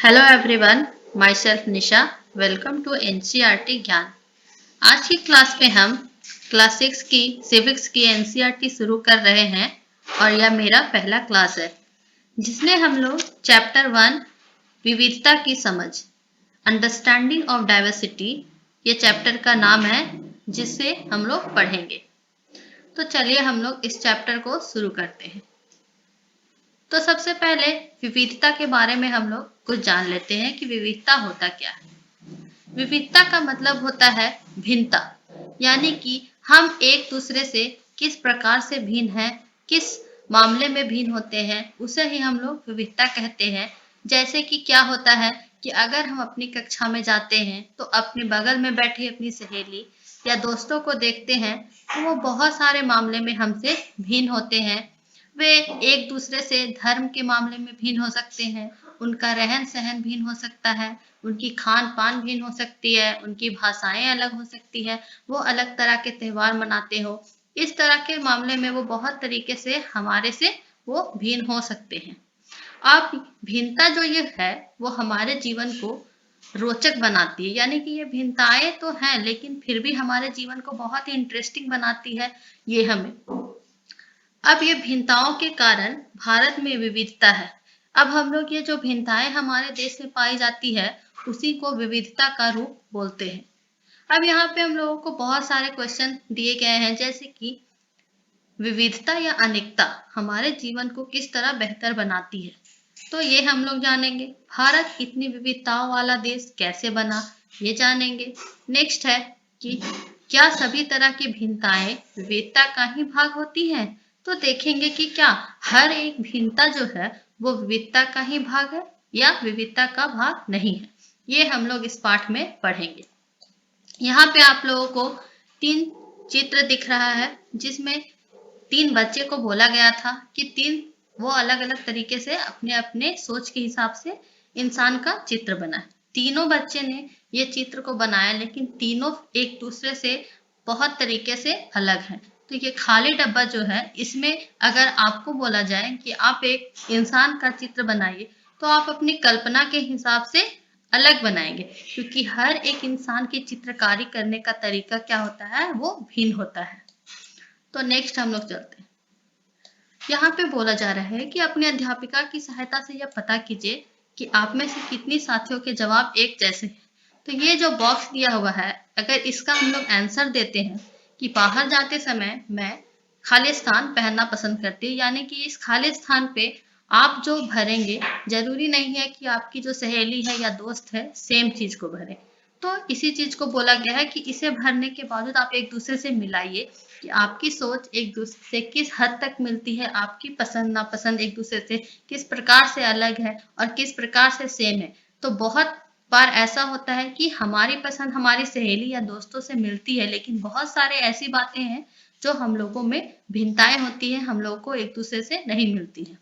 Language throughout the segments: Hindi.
Hello everyone, myself Nisha. Welcome to NCERT ज्ञान। आज की क्लास में हम क्लास 6 की सिविक्स की एनसीईआरटी शुरू कर रहे हैं और यह मेरा पहला क्लास है जिसमें हम लोग चैप्टर 1 विविधता की समझ अंडरस्टैंडिंग ऑफ डाइवर्सिटी ये चैप्टर का नाम है जिसे हम लोग पढ़ेंगे। तो चलिए हम लोग इस चैप्टर को शुरू करते हैं। तो सबसे पहले विविधता के बारे में हम लोग कुछ जान लेते हैं कि विविधता होता क्या है। विविधता का मतलब होता है भिन्नता, यानी कि हम एक दूसरे से किस प्रकार से भिन्न हैं, किस मामले में भिन्न होते हैं, उसे ही हम लोग विविधता कहते हैं। जैसे कि क्या होता है कि अगर हम अपनी कक्षा में जाते हैं तो अपने बगल में बैठी अपनी सहेली या दोस्तों को देखते हैं तो वो बहुत सारे मामले में हमसे भिन्न होते हैं। वे एक दूसरे से धर्म के मामले में भिन्न हो सकते हैं, उनका रहन सहन भिन्न हो सकता है, उनकी खान पान भिन्न हो सकती है, उनकी भाषाएं अलग हो सकती है, वो अलग तरह के त्योहार मनाते हो। इस तरह के मामले में वो बहुत तरीके से हमारे से वो भिन्न हो सकते हैं। अब भिन्नता जो ये है वो हमारे जीवन को रोचक बनाती है, यानी कि ये भिन्नताएं तो हैं लेकिन फिर भी हमारे जीवन को बहुत ही इंटरेस्टिंग बनाती है। ये हमें अब ये भिन्नताओं के कारण भारत में विविधता है। अब हम लोग ये जो भिन्नताएं हमारे देश में पाई जाती है उसी को विविधता का रूप बोलते हैं। अब यहाँ पे हम लोगों को बहुत सारे क्वेश्चन दिए गए हैं, जैसे कि विविधता या अनेकता हमारे जीवन को किस तरह बेहतर बनाती है, तो ये हम लोग जानेंगे। भारत इतनी विविधताओं वाला देश कैसे बना, ये जानेंगे। नेक्स्ट है कि क्या सभी तरह की भिन्नताएं विविधता का ही भाग होती हैं, तो देखेंगे कि क्या हर एक भिन्नता जो है वो विविधता का ही भाग है या विविधता का भाग नहीं है। ये हम लोग इस पाठ में पढ़ेंगे। यहाँ पे आप लोगों को 3 चित्र दिख रहा है जिसमें 3 बच्चे को बोला गया था कि 3 वो अलग अलग तरीके से अपने अपने सोच के हिसाब से इंसान का चित्र बनाए। तीनों बच्चे ने ये चित्र को बनाया लेकिन तीनों एक दूसरे से बहुत तरीके से अलग हैं। तो ये खाली डब्बा जो है इसमें अगर आपको बोला जाए कि आप एक इंसान का चित्र बनाइए तो आप अपनी कल्पना के हिसाब से अलग बनाएंगे, क्योंकि हर एक इंसान की चित्रकारी करने का तरीका क्या होता है वो भिन्न होता है। तो नेक्स्ट हम लोग चलते हैं। यहाँ पे बोला जा रहा है कि अपनी अध्यापिका की सहायता से यह पता कीजिए कि आप में से कितनी साथियों के जवाब एक जैसे हैं। तो ये जो बॉक्स दिया हुआ है, अगर इसका हम लोग आंसर देते हैं कि बाहर जाते समय मैं खाली स्थान पहनना पसंद करती हूँ, यानी कि इस खाली स्थान पे आप जो भरेंगे जरूरी नहीं है कि आपकी जो सहेली है या दोस्त है सेम चीज को भरे। तो इसी चीज को बोला गया है कि इसे भरने के बावजूद आप एक दूसरे से मिलाइए कि आपकी सोच एक दूसरे से किस हद तक मिलती है, आपकी पसंद नापसंद एक दूसरे से किस प्रकार से अलग है और किस प्रकार से सेम है। तो बहुत बार ऐसा होता है कि हमारी पसंद हमारी सहेली या दोस्तों से मिलती है, लेकिन बहुत सारे ऐसी बातें हैं जो हम लोगों में भिन्नताएं होती है, हम लोगों को एक दूसरे से नहीं मिलती है।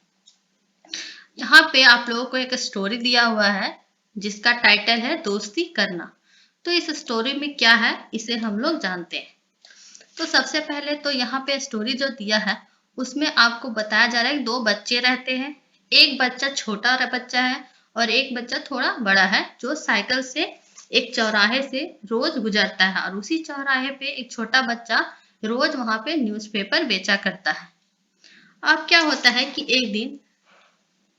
यहाँ पे आप लोगों को एक स्टोरी दिया हुआ है जिसका टाइटल है दोस्ती करना। तो इस स्टोरी में क्या है इसे हम लोग जानते हैं। तो सबसे पहले तो यहाँ पे स्टोरी जो दिया है उसमें आपको बताया जा रहा है 2 बच्चे रहते हैं। एक बच्चा छोटा बच्चा है और एक बच्चा थोड़ा बड़ा है जो साइकिल से एक चौराहे से रोज गुजरता है, और उसी चौराहे पे एक छोटा बच्चा रोज वहां पे न्यूज़पेपर बेचा करता है। अब क्या होता है कि एक दिन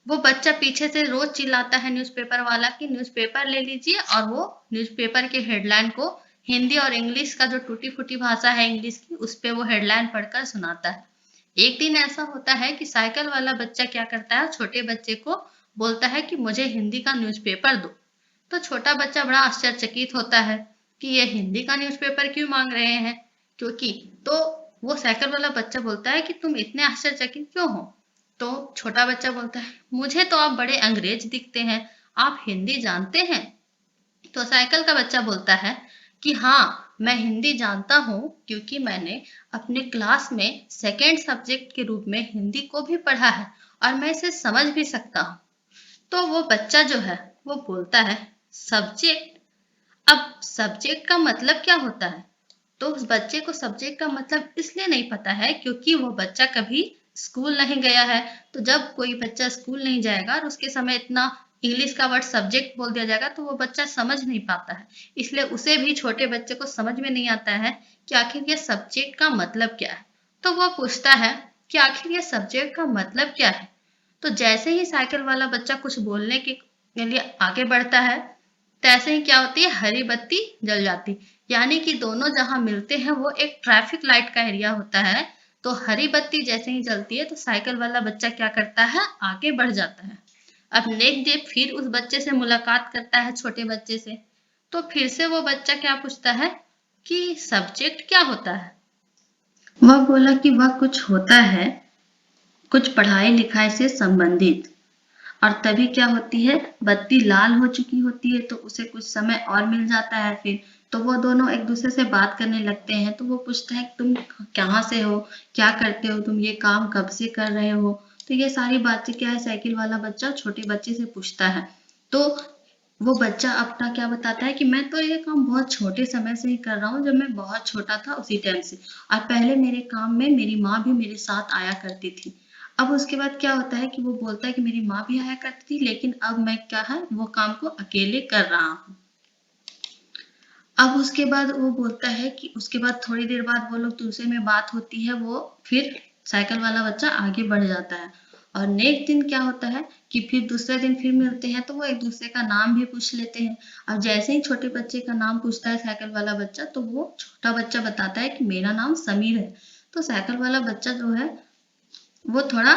वो बच्चा पीछे से रोज चिल्लाता है न्यूज़पेपर वाला कि न्यूज़पेपर ले लीजिए, और वो न्यूज़पेपर के हेडलाइन को हिंदी और इंग्लिश का जो टूटी फूटी भाषा है इंग्लिश की उस पे वो हेडलाइन पढ़कर सुनाता है। एक दिन ऐसा होता है कि साइकिल वाला बच्चा क्या करता है, छोटे बच्चे को बोलता है कि मुझे हिंदी का न्यूज़पेपर दो। तो छोटा बच्चा बड़ा आश्चर्यचकित होता है कि ये हिंदी का न्यूज़पेपर क्यों मांग रहे हैं, क्योंकि तो वो साइकिल वाला बच्चा बोलता है कि तुम इतने आश्चर्यचकित क्यों हो। तो छोटा बच्चा बोलता है मुझे तो आप बड़े अंग्रेज दिखते हैं, आप हिंदी जानते हैं। तो साइकिल का बच्चा बोलता है कि हाँ मैं हिंदी जानता हूँ, क्योंकि मैंने अपने क्लास में सेकेंड सब्जेक्ट के रूप में हिंदी को भी पढ़ा है और मैं इसे समझ भी सकता हूँ। तो वो बच्चा जो है वो बोलता है सब्जेक्ट, अब सब्जेक्ट का मतलब क्या होता है। तो उस बच्चे को सब्जेक्ट का मतलब इसलिए नहीं पता है क्योंकि वो बच्चा कभी स्कूल नहीं गया है। तो जब कोई बच्चा स्कूल नहीं जाएगा और उसके समय इतना इंग्लिश का वर्ड सब्जेक्ट बोल दिया जाएगा तो वो बच्चा समझ नहीं पाता है, इसलिए उसे भी, छोटे बच्चे को समझ में नहीं आता है कि आखिर ये सब्जेक्ट का मतलब क्या है। तो वो पूछता है कि आखिर ये सब्जेक्ट का मतलब क्या है। तो जैसे ही साइकिल वाला बच्चा कुछ बोलने के लिए आगे बढ़ता है, तैसे ही क्या होती है, हरी बत्ती जल जाती। यानी कि दोनों जहां मिलते हैं वो एक ट्रैफिक लाइट का एरिया होता है। तो हरी बत्ती जैसे ही जलती है तो साइकिल वाला बच्चा क्या करता है, आगे बढ़ जाता है। अब नेक्स्ट डे फिर उस बच्चे से मुलाकात करता है, छोटे बच्चे से। तो फिर से वो बच्चा क्या पूछता है कि सब्जेक्ट क्या होता है। वह बोला कि वह कुछ होता है, कुछ पढ़ाई लिखाई से संबंधित। और तभी क्या होती है, बत्ती लाल हो चुकी होती है तो उसे कुछ समय और मिल जाता है। फिर तो वो दोनों एक दूसरे से बात करने लगते हैं। तो वो पूछता है तुम कहाँ से हो, क्या करते हो, तुम ये काम कब से कर रहे हो। तो ये सारी बातें क्या है, साइकिल वाला बच्चा छोटे बच्चे से पूछता है। तो वो बच्चा अपना क्या बताता है कि मैं तो ये काम बहुत छोटे समय से ही कर रहा हूँ, जब मैं बहुत छोटा था उसी टाइम से। और पहले मेरे काम में मेरी माँ भी मेरे साथ आया करती थी। अब उसके बाद क्या होता है कि वो बोलता है कि मेरी माँ भी आया करती थी, लेकिन अब मैं क्या है वो काम को अकेले कर रहा हूँ। अब उसके बाद वो बोलता है कि उसके बाद थोड़ी देर बाद वो लोग दूसरे में बात होती है, वो फिर साइकिल वाला बच्चा आगे बढ़ जाता है। और नेक्स्ट दिन क्या होता है कि फिर दूसरे दिन फिर मिलते हैं तो वो एक दूसरे का नाम भी पूछ लेते हैं। और जैसे ही छोटे बच्चे का नाम पूछता है साइकिल वाला बच्चा, तो वो छोटा बच्चा बताता है कि मेरा नाम समीर है। तो साइकिल वाला बच्चा जो है वो थोड़ा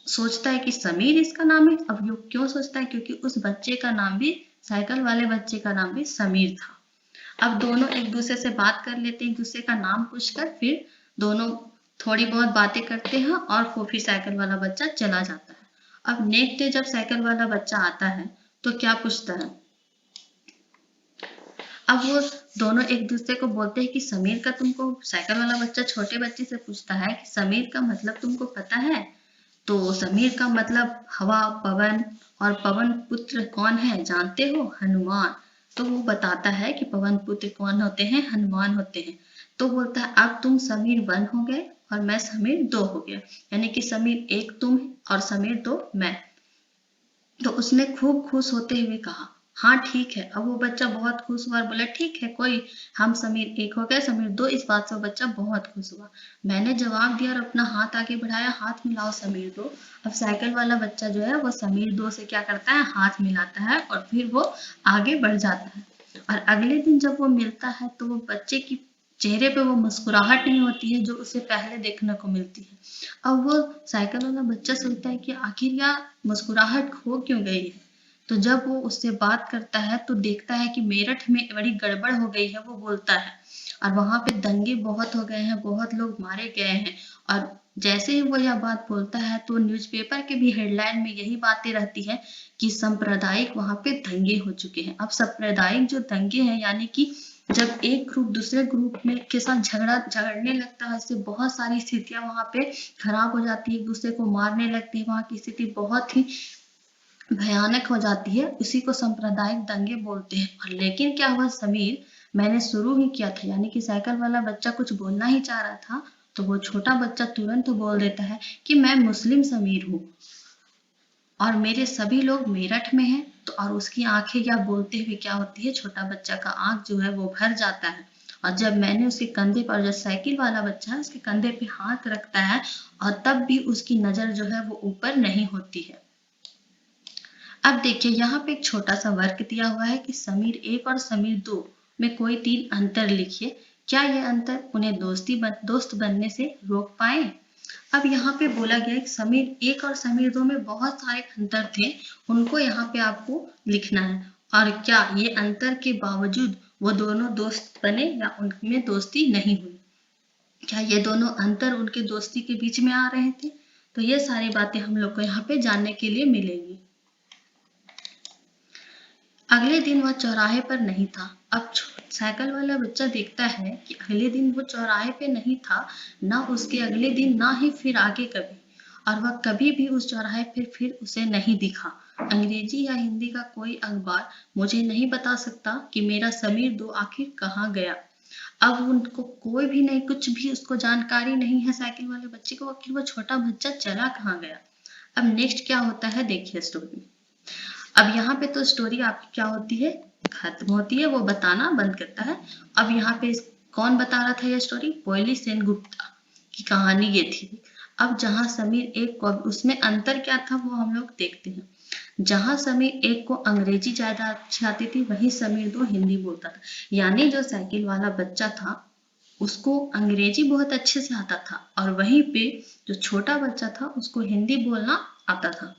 सोचता है कि समीर इसका नाम है। अब ये क्यों सोचता है, क्योंकि उस बच्चे का नाम भी, साइकिल वाले बच्चे का नाम भी समीर था। अब दोनों एक दूसरे से बात कर लेते हैं, एक दूसरे का नाम पूछकर। फिर दोनों थोड़ी बहुत बातें करते हैं और वो फिर साइकिल वाला बच्चा चला जाता है। अब नेक्स्ट डे जब साइकिल वाला बच्चा आता है तो क्या पूछता है, अब वो दोनों एक दूसरे को बोलते हैं कि समीर का तुमको, साइकिल वाला बच्चा छोटे बच्चे से पूछता है कि समीर का मतलब तुमको पता है। तो समीर का मतलब हवा, पवन। और पवन पुत्र कौन है जानते हो, हनुमान। तो वो बताता है कि पवन पुत्र कौन होते हैं, हनुमान होते हैं। तो बोलता है अब तुम समीर 1 हो गए और मैं समीर 2 हो गया। यानी कि समीर 1 तुम और समीर 2 मैं। तो उसने खूब खुश होते हुए कहा हाँ ठीक है। अब वो बच्चा बहुत खुश हुआ और बोला ठीक है, कोई, हम समीर 1 हो गए, समीर 2। इस बात से वो बच्चा बहुत खुश हुआ। मैंने जवाब दिया और अपना हाथ आगे बढ़ाया, हाथ मिलाओ समीर 2। अब साइकिल वाला बच्चा जो है वो समीर 2 से क्या करता है, हाथ मिलाता है और फिर वो आगे बढ़ जाता है। और अगले दिन जब वो मिलता है तो वो बच्चे की चेहरे पे वो मुस्कुराहट नहीं होती है जो उसे पहले देखने को मिलती है। अब वो साइकिल वाला बच्चा सोचता है कि आखिर यह मुस्कुराहट खो क्यों गई है। तो जब वो उससे बात करता है तो देखता है कि मेरठ में बड़ी गड़बड़ हो गई है, वो बोलता है। और वहां पे दंगे बहुत हो गए हैं, बहुत लोग मारे गए हैं। और जैसे ही वो यह बात बोलता है तो न्यूज़पेपर के भी हेडलाइन में यही बातें रहती है कि सांप्रदायिक वहां पे दंगे हो चुके हैं। अब सांप्रदायिक जो दंगे हैं, यानी कि जब एक ग्रुप दूसरे ग्रुप में के साथ झगड़ने लगता है, इससे बहुत सारी स्थितियां वहां पे खराब हो जाती है, एक दूसरे को मारने लगती है, वहां की स्थिति बहुत ही भयानक हो जाती है। उसी को सांप्रदायिक दंगे बोलते हैं। और लेकिन क्या हुआ, समीर, मैंने शुरू ही किया था, यानी कि साइकिल वाला बच्चा कुछ बोलना ही चाह रहा था तो वो छोटा बच्चा तुरंत बोल देता है कि मैं मुस्लिम समीर हूँ और मेरे सभी लोग मेरठ में हैं। तो और उसकी आंखें क्या बोलते हुए क्या होती है, छोटा बच्चा का आंख जो है वो भर जाता है। और जब मैंने उसके कंधे पर, जो साइकिल वाला बच्चा है उसके कंधे पे हाथ रखता है, और तब भी उसकी नजर जो है वो ऊपर नहीं होती है। अब देखिए यहाँ पे एक छोटा सा वर्क दिया हुआ है कि समीर 1 और समीर 2 में कोई 3 अंतर लिखिए। क्या ये अंतर उन्हें दोस्त बनने से रोक पाए। अब यहाँ पे बोला गया है कि समीर 1 और समीर 2 में बहुत सारे अंतर थे, उनको यहाँ पे आपको लिखना है। और क्या ये अंतर के बावजूद वो दोनों दोस्त बने या उनमें दोस्ती नहीं हुई, क्या ये दोनों अंतर उनके दोस्ती के बीच में आ रहे थे। तो ये सारी बातें हम लोग को यहाँ पे जानने के लिए मिलेगी। अगले दिन वह चौराहे पर नहीं था। अब साइकिल वाला बच्चा देखता है कि अगले दिन वो चौराहे पे नहीं था, ना उसके अगले दिन, ना ही फिर आगे कभी। और वह कभी भी उस चौराहे पर फिर उसे नहीं दिखा। अंग्रेजी या हिंदी का कोई अखबार मुझे नहीं बता सकता कि मेरा समीर 2 आखिर कहाँ गया। अब उनको कोई भी नहीं, कुछ भी उसको जानकारी नहीं है साइकिल वाले बच्चे को, आखिर वो छोटा बच्चा चला कहाँ गया। अब नेक्स्ट क्या होता है देखिए स्टोरी में। अब यहाँ पे तो स्टोरी आपकी क्या होती है, खत्म होती है, वो बताना बंद करता है। अब यहाँ पे कौन बता रहा था ये स्टोरी, पोयली सेनगुप्ता की कहानी ये थी। अब जहाँ समीर एक को, उसमें अंतर क्या था वो हम लोग देखते हैं। जहाँ समीर एक को अंग्रेजी ज्यादा अच्छी आती थी, वहीं समीर दो हिंदी बोलता था। यानी जो साइकिल वाला बच्चा था उसको अंग्रेजी बहुत अच्छे से आता था, और वहीं पे जो छोटा बच्चा था उसको हिंदी बोलना आता था।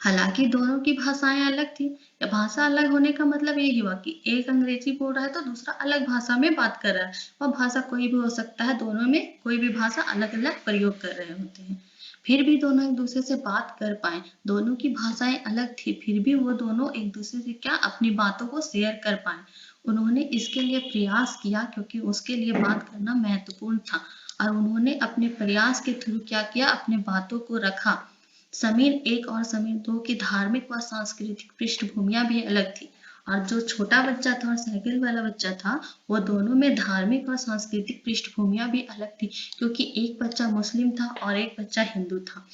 हालांकि दोनों की भाषाएं अलग थी। या भाषा अलग होने का मतलब यही हुआ कि एक अंग्रेजी बोल रहा है तो दूसरा अलग भाषा में बात कर रहा है। वह भाषा कोई भी हो सकता है, दोनों में कोई भी भाषा अलग अलग प्रयोग कर रहे होते हैं। फिर भी दोनों एक दूसरे से बात कर पाए, दोनों की भाषाएं अलग थी, फिर भी वो दोनों एक दूसरे से क्या अपनी बातों को शेयर कर पाए। उन्होंने इसके लिए प्रयास किया क्योंकि उसके लिए बात करना महत्वपूर्ण था, और उन्होंने अपने प्रयास के थ्रू क्या किया, अपने बातों को रखा। समीर एक और समीर दो की धार्मिक व सांस्कृतिक पृष्ठभूमियां भी अलग थी, और जो छोटा बच्चा था और साइकिल वाला बच्चा था वो दोनों में धार्मिक और सांस्कृतिक पृष्ठभूमियां भी अलग थी, क्योंकि एक बच्चा मुस्लिम था और एक बच्चा हिंदू था।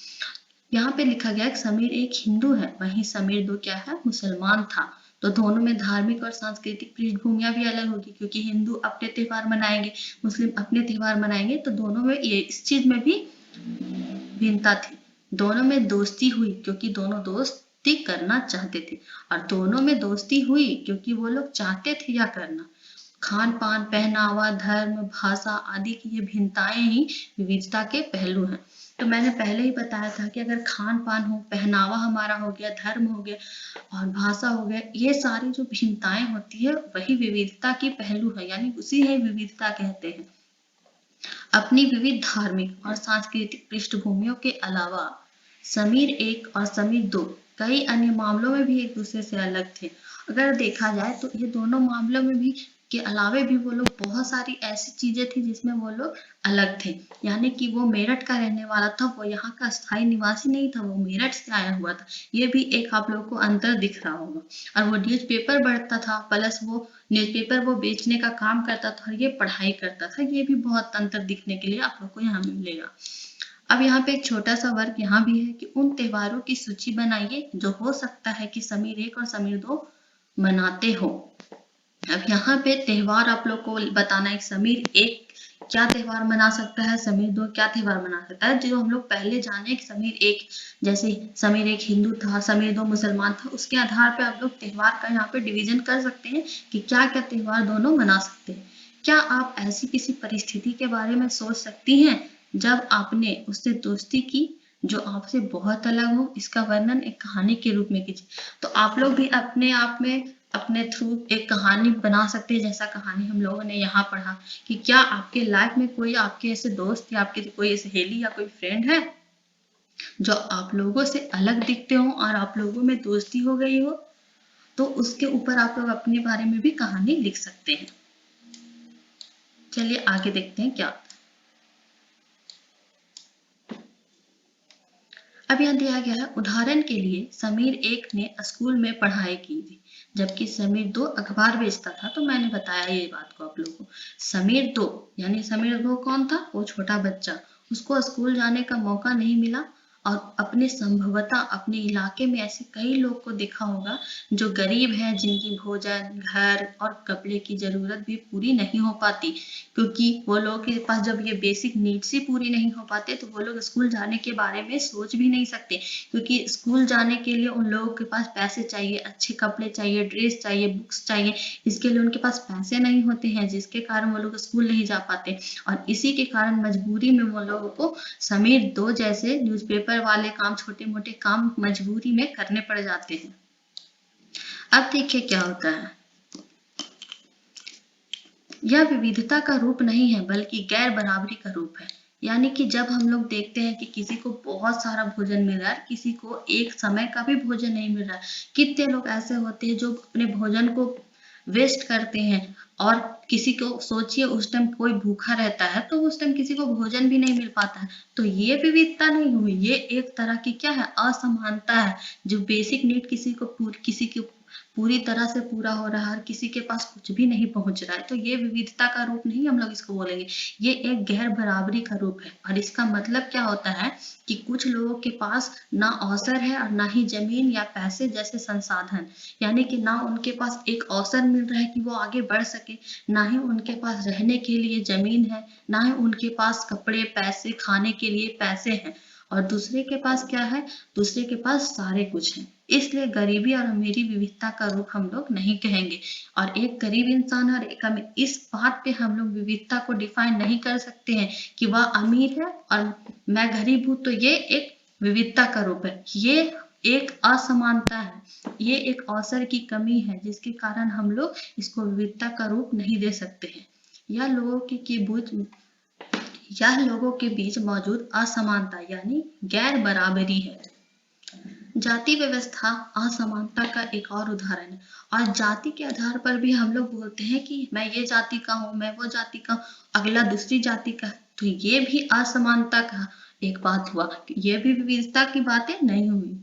यहाँ पे लिखा गया कि समीर एक हिंदू है, वहीं समीर दो क्या है, मुसलमान था। तो दोनों में धार्मिक और सांस्कृतिक पृष्ठभूमियां भी अलग होगी, क्योंकि हिंदू अपने त्योहार मनाएंगे, मुस्लिम अपने त्योहार मनाएंगे, तो दोनों में ये इस चीज में भी भिन्नता थी। दोनों में दोस्ती हुई क्योंकि दोनों दोस्ती करना चाहते थे, और दोनों में दोस्ती हुई क्योंकि वो लोग चाहते थे या करना। खान पान, पहनावा, धर्म, भाषा आदि की ये भिन्नताएं ही विविधता के पहलू हैं। तो मैंने पहले ही बताया था कि अगर खान पान हो, पहनावा हमारा हो गया, धर्म हो गया और भाषा हो गया, ये सारी जो भिन्नताएं होती है वही विविधता की पहलू है, यानी उसी है विविधता कहते हैं। अपनी विविध धार्मिक और सांस्कृतिक पृष्ठभूमियों के अलावा समीर एक और समीर दो कई अन्य मामलों में भी एक दूसरे से अलग थे। अगर देखा जाए तो ये दोनों मामलों में भी के अलावे भी वो लोग बहुत सारी ऐसी चीजें थी जिसमें वो लोग अलग थे। यानी कि वो मेरठ का रहने वाला था, वो यहाँ का स्थायी निवासी नहीं था, वो मेरठ से आया हुआ था। ये भी एक आप लोगों को अंतर दिख रहा होगा। और वो न्यूज़पेपर पढ़ता था, प्लस वो न्यूज़पेपर वो बेचने का काम करता था, और ये पढ़ाई करता था। ये भी बहुत अंतर दिखने के लिए आप लोग को यहाँ मिलेगा। अब यहाँ पे एक छोटा सा वर्क यहाँ भी है कि उन त्योहारों की सूची बनाइए जो हो सकता है कि समीर एक और समीर दो मनाते हो। अब यहाँ पे त्योहार आप लोग को बताना है, समीर एक क्या त्योहार मना सकता है, समीर दो क्या त्योहार मना सकता है। जो हम लोग पहले जाने कि समीर एक, जैसे समीर एक हिंदू था, समीर दो मुसलमान था, उसके आधार पे आप लोग त्योहार का यहाँ पे डिवीजन कर सकते हैं कि क्या क्या त्योहार दोनों मना सकते हैं। क्या आप ऐसी किसी परिस्थिति के बारे में सोच सकती हैं जब आपने उससे दोस्ती की जो आपसे बहुत अलग हो? इसका वर्णन एक कहानी के रूप में कीजिए। तो आप लोग भी अपने आप में अपने थ्रू एक कहानी बना सकते हैं, जैसा कहानी हम लोगों ने यहाँ पढ़ा कि क्या आपके लाइफ में कोई आपके ऐसे दोस्त या आपके कोई सहेली या कोई फ्रेंड है जो आप लोगों से अलग दिखते हो और आप लोगों में दोस्ती हो गई हो? तो उसके ऊपर आप लोग अपने बारे में भी कहानी लिख सकते हैं। चलिए आगे देखते हैं क्या। अब यहाँ दिया गया है, उदाहरण के लिए समीर एक ने स्कूल में पढ़ाई की थी जबकि समीर दो अखबार बेचता था। तो मैंने बताया ये बात को आप लोगों को। समीर दो यानी समीर दो कौन था, वो छोटा बच्चा, उसको स्कूल जाने का मौका नहीं मिला, और अपने संभवतः अपने इलाके में ऐसे कई लोग को देखा होगा जो गरीब हैं, जिनकी भोजन, घर और कपड़े की जरूरत भी पूरी नहीं हो पाती, क्योंकि वो लोगों के पास जब ये बेसिक नीड्स ही पूरी नहीं हो पाते तो वो लोग स्कूल जाने के बारे में सोच भी नहीं सकते, क्योंकि स्कूल जाने के लिए उन लोगों के पास पैसे चाहिए, अच्छे कपड़े चाहिए, ड्रेस चाहिए, बुक्स चाहिए। इसके लिए उनके पास पैसे नहीं होते हैं, जिसके कारण वो लोग स्कूल नहीं जा पाते, और इसी के कारण मजबूरी में वो लोगों को समीर दो जैसे न्यूज़पेपर वाले काम, छोटे मोटे काम मजबूरी में करने पड़ जाते हैं। अब देखिए क्या होता है, यह विविधता का रूप नहीं है बल्कि गैर बराबरी का रूप है। यानी कि जब हम लोग देखते हैं कि किसी को बहुत सारा भोजन मिल रहा है, किसी को एक समय का भी भोजन नहीं मिल रहा है। कितने लोग ऐसे होते हैं जो अपने भोजन को वेस्ट करते हैं, और किसी को सोचिए उस टाइम कोई भूखा रहता है तो उस टाइम किसी को भोजन भी नहीं मिल पाता है। तो ये विविधता नहीं हुई, ये एक तरह की क्या है, असमानता है। जो बेसिक नीड किसी को पूरी तरह से पूरा हो रहा है और किसी के पास कुछ भी नहीं पहुंच रहा है, तो ये विविधता का रूप नहीं हम लोग इसको बोलेंगे, ये एक गैर बराबरी का रूप है। और इसका मतलब क्या होता है कि कुछ लोगों के पास ना अवसर है और ना ही जमीन या पैसे जैसे संसाधन, यानी कि ना उनके पास एक अवसर मिल रहा है कि वो आगे बढ़ सके, ना ही उनके पास रहने के लिए जमीन है, ना ही उनके पास कपड़े, पैसे, खाने के लिए पैसे हैं। और दूसरे के पास क्या है, दूसरे के पास सारे कुछ है। इसलिए गरीबी और अमीरी विविधता का रूप हम लोग नहीं कहेंगे। और एक गरीब इंसान और एक अमीर, इस बात पे हम लोग विविधता को डिफाइन नहीं कर सकते हैं कि वह अमीर है और मैं गरीब हूं, तो ये एक विविधता का रूप है। ये एक असमानता है, ये एक अवसर की कमी है, जिसके कारण हम लोग इसको विविधता का रूप नहीं दे सकते हैं। यह लोगों के बीच मौजूद असमानता यानी गैर बराबरी है। जाति व्यवस्था असमानता का एक और उदाहरण है। और जाति के आधार पर भी हम लोग बोलते हैं कि मैं ये जाति का हूँ, मैं वो जाति का हूँ, अगला दूसरी जाति का है, तो ये भी असमानता का एक बात हुआ, ये भी विविधता की बातें नहीं हुई।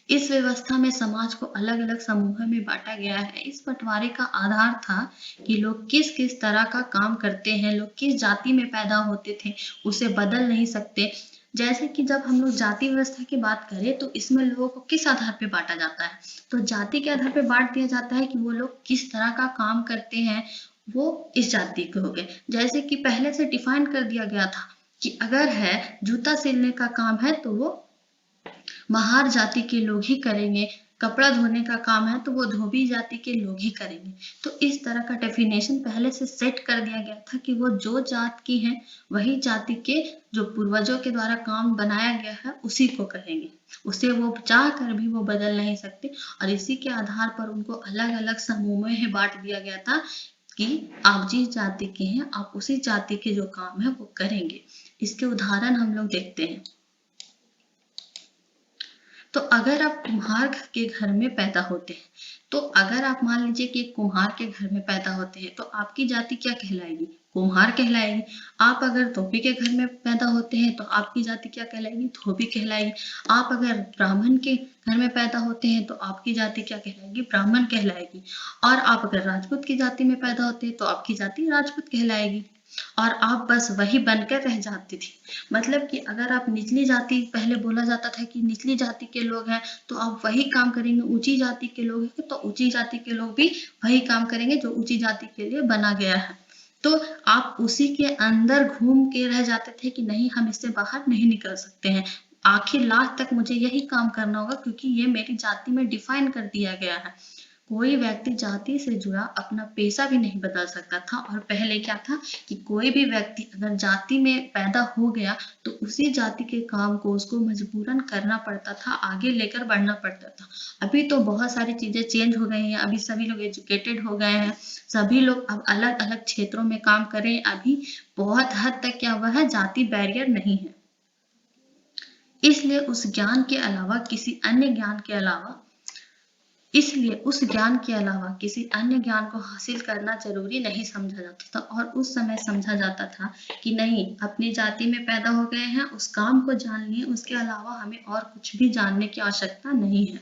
इस व्यवस्था में समाज को अलग अलग समूहों में बांटा गया है। इस बंटवारे का आधार था कि लोग किस किस तरह का काम करते हैं, लोग किस जाति में पैदा होते थे, उसे बदल नहीं सकते। जैसे कि जब हम लोग जाति व्यवस्था की बात करें तो इसमें लोगों को किस आधार पे बांटा जाता है, तो जाति के आधार पे बांट दिया जाता है कि वो लोग किस तरह का काम करते हैं, वो इस जाति के हो गए। जैसे कि पहले से डिफाइन कर दिया गया था कि अगर है जूता सिलने का काम है तो वो महार जाति के लोग ही करेंगे, कपड़ा धोने का काम है तो वो धोबी जाति के लोग ही करेंगे। तो इस तरह का डेफिनेशन पहले से सेट कर दिया गया था कि वो जो जात की है वही जाति के जो पूर्वजों के द्वारा काम बनाया गया है उसी को करेंगे, उसे वो चाह कर भी वो बदल नहीं सकते। और इसी के आधार पर उनको अलग अलग समूहों में बांट दिया गया था कि आप जिस जाति के हैं आप उसी जाति के जो काम है वो करेंगे। इसके उदाहरण हम लोग देखते हैं। तो अगर आप कुम्हार के घर में पैदा होते हैं, तो अगर आप मान लीजिए कि कुम्हार के घर में पैदा होते हैं तो आपकी जाति क्या कहलाएगी, कुम्हार कहलाएगी। आप अगर धोबी के घर में पैदा होते हैं तो आपकी जाति क्या कहलाएगी, धोबी कहलाएगी। आप अगर ब्राह्मण के घर में पैदा होते हैं तो आपकी जाति क्या कहलाएगी, ब्राह्मण कहलाएगी। और आप अगर राजपूत की जाति में पैदा होते हैं तो आपकी जाति राजपूत कहलाएगी। और आप बस वही बनकर रह जाती थी। मतलब कि अगर आप निचली जाति, पहले बोला जाता था कि निचली जाति के लोग हैं तो आप वही काम करेंगे, ऊंची जाति के लोग हैं तो ऊंची जाति के लोग भी वही काम करेंगे जो ऊंची जाति के लिए बना गया है। तो आप उसी के अंदर घूम के रह जाते थे कि नहीं हम इससे बाहर नहीं निकल सकते हैं, आखिर लास्ट तक मुझे यही काम करना होगा क्योंकि ये मेरी जाति में डिफाइन कर दिया गया है। कोई व्यक्ति जाति से जुड़ा अपना पेशा भी नहीं बदल सकता था। और पहले क्या था कि कोई भी व्यक्ति अगर जाति में पैदा हो गया तो उसी जाति के काम को उसको मजबूरन करना पड़ता था, आगे लेकर बढ़ना पड़ता था। अभी तो बहुत सारी चीजें चेंज हो गई हैं, अभी सभी लोग एजुकेटेड हो गए हैं, सभी लोग अब अलग अलग क्षेत्रों में काम कर रहे हैं। अभी बहुत हद तक क्या हुआ है, जाति बैरियर नहीं है। इसलिए उस ज्ञान के अलावा किसी अन्य ज्ञान के अलावा इसलिए उस ज्ञान के अलावा किसी अन्य ज्ञान को हासिल करना जरूरी नहीं समझा जाता था। और उस समय समझा जाता था कि नहीं, अपनी जाति में पैदा हो गए हैं, उस काम को जान लिए, उसके अलावा हमें और कुछ भी जानने की आवश्यकता नहीं है।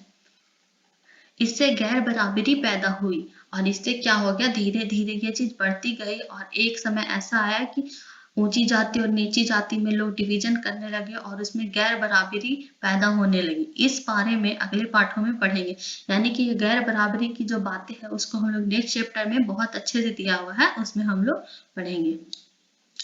इससे गैर बराबरी पैदा हुई और इससे क्या हो गया, धीरे धीरे ये चीज बढ़ती गई और एक समय ऐसा आया कि ऊंची जाति और नीची जाति में लोग डिवीजन करने लगे और उसमें गैर बराबरी पैदा होने लगी। इस बारे में अगले पाठों में पढ़ेंगे, यानी कि ये गैर बराबरी की जो बातें हैं उसको हम लोग नेक्स्ट चैप्टर में बहुत अच्छे से दिया हुआ है, उसमें हम लोग पढ़ेंगे।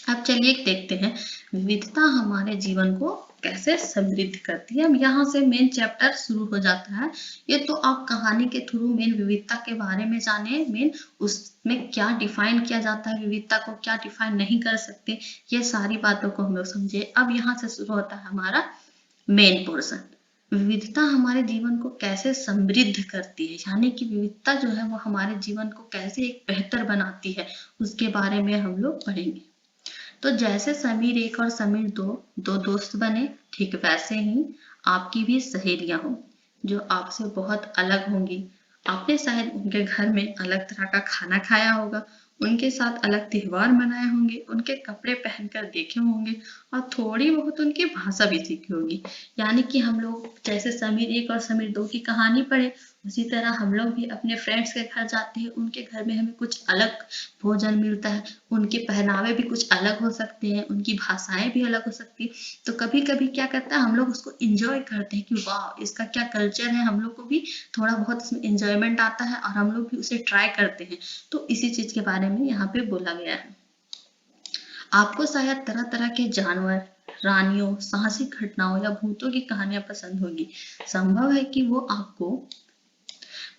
अब चलिए देखते हैं विविधता हमारे जीवन को कैसे समृद्ध करती है। अब यहाँ से मेन चैप्टर शुरू हो जाता है। ये तो आप कहानी के थ्रू मेन विविधता के बारे में जाने, मेन उसमें क्या डिफाइन किया जाता है, विविधता को क्या डिफाइन नहीं कर सकते, ये सारी बातों को हम लोग समझे। अब यहाँ से शुरू होता है हमारा मेन पोर्शन, विविधता हमारे जीवन को कैसे समृद्ध करती है, यानी कि विविधता जो है वो हमारे जीवन को कैसे एक बेहतर बनाती है, उसके बारे में हम लोग पढ़ेंगे। तो जैसे समीर एक और समीर दो दोस्त बने, ठीक वैसे ही आपकी भी सहेलियां हों जो आपसे बहुत अलग होंगी। आपने शायद उनके घर में अलग तरह का खाना खाया होगा, उनके साथ अलग त्योहार मनाए होंगे, उनके कपड़े पहनकर देखे होंगे और थोड़ी बहुत उनकी भाषा भी सीखी होगी। यानी कि हम लोग जैसे समीर एक और समीर दो की कहानी पढ़े, उसी तरह हम लोग भी अपने फ्रेंड्स के घर जाते हैं, उनके घर में हमें कुछ अलग भोजन मिलता है, उनके पहनावे भी कुछ अलग हो सकते हैं, उनकी भाषाएं भी अलग हो सकती है। तो कभी कभी क्या करता है, हम लोग उसको इंजॉय करते हैं कि वाह इसका क्या कल्चर है, हम लोग को भी थोड़ा बहुत इसमें इंजॉयमेंट आता है और हम लोग भी उसे ट्राई करते हैं। तो इसी चीज के बारे में यहाँ पे बोला गया है। आपको शायद तरह तरह के जानवर, रानियों, साहसिक घटनाओं या भूतों की कहानियां पसंद होगी। संभव है कि वो आपको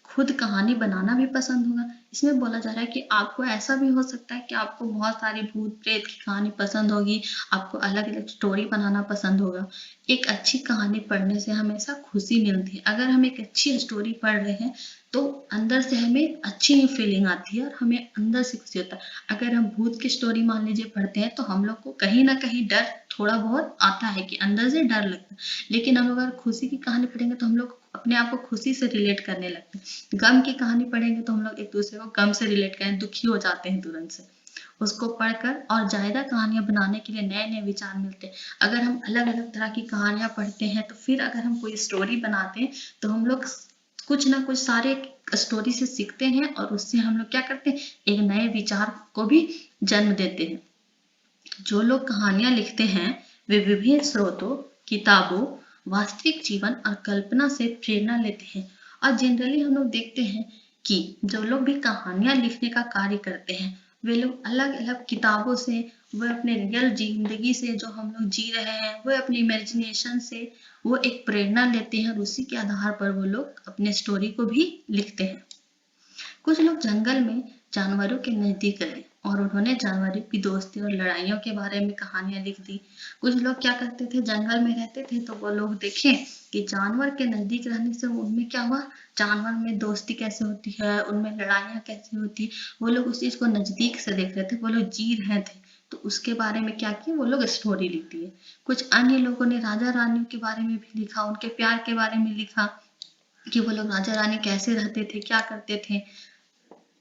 खुद कहानी बनाना भी पसंद होगा। इसमें बोला जा रहा है कि आपको ऐसा भी हो सकता है कि आपको बहुत सारी भूत प्रेत की कहानी पसंद होगी, आपको अलग अलग स्टोरी बनाना पसंद होगा। एक अच्छी कहानी पढ़ने से हमेशा खुशी मिलती है। अगर हम एक अच्छी स्टोरी पढ़ रहे हैं तो अंदर से हमें अच्छी फीलिंग आती है और हमें अंदर से खुशी होता है। अगर हम भूत की स्टोरी मान लीजिए पढ़ते हैं तो हम लोग को कहीं ना कहीं डर थोड़ा बहुत आता है कि अंदर से डर लगता है, लेकिन हम अगर खुशी की कहानी पढ़ेंगे तो हम लोग अपने आप को खुशी से रिलेट करने लगते हैं। गम की कहानी पढ़ेंगे तो हम लोग एक दूसरे को गम से रिलेट करें, दुखी हो जाते हैं तुरंत से। उसको पढ़कर और ज्यादा कहानियां बनाने के लिए नए नए विचार मिलते हैं। अगर हम अलग अलग तरह की कहानियां पढ़ते हैं तो फिर अगर हम कोई स्टोरी बनाते हैं तो हम लोग कुछ ना कुछ सारे स्टोरी से सीखते हैं और उससे हम लोग क्या करते हैं, एक नए विचार को भी जन्म देते हैं। जो लोग कहानियां लिखते हैं वे विभिन्न स्रोतों, किताबों, वास्तविक जीवन और कल्पना से प्रेरणा लेते हैं। और जनरली हम लोग देखते हैं कि जो लोग भी कहानियां लिखने का कार्य करते हैं वे लोग अलग अलग किताबों से, वह अपने रियल जिंदगी से जो हम लोग जी रहे हैं, वह अपनी इमेजिनेशन से वो एक प्रेरणा लेते हैं और उसी के आधार पर वो लोग अपने स्टोरी को भी लिखते हैं। कुछ लोग जंगल में जानवरों के नजदीक गए और उन्होंने जानवरों की दोस्ती और लड़ाइयों के बारे में कहानियां लिख दी। कुछ लोग क्या करते थे, जंगल में रहते थे तो वो लोग देखे कि जानवर के नजदीक रहने से उनमें क्या हुआ, जानवर में दोस्ती कैसे होती है, उनमें लड़ाइयाँ कैसे होती है, वो लोग उस चीज को नजदीक से देख रहे थे, वो लोग जी रहे थे। तो उसके बारे में क्या किया, वो लोग स्टोरी लिख दिए। कुछ अन्य लोगों ने राजा रानियों के बारे में भी लिखा, उनके प्यार के बारे में लिखा कि वो लोग राजा रानी कैसे रहते थे, क्या करते थे।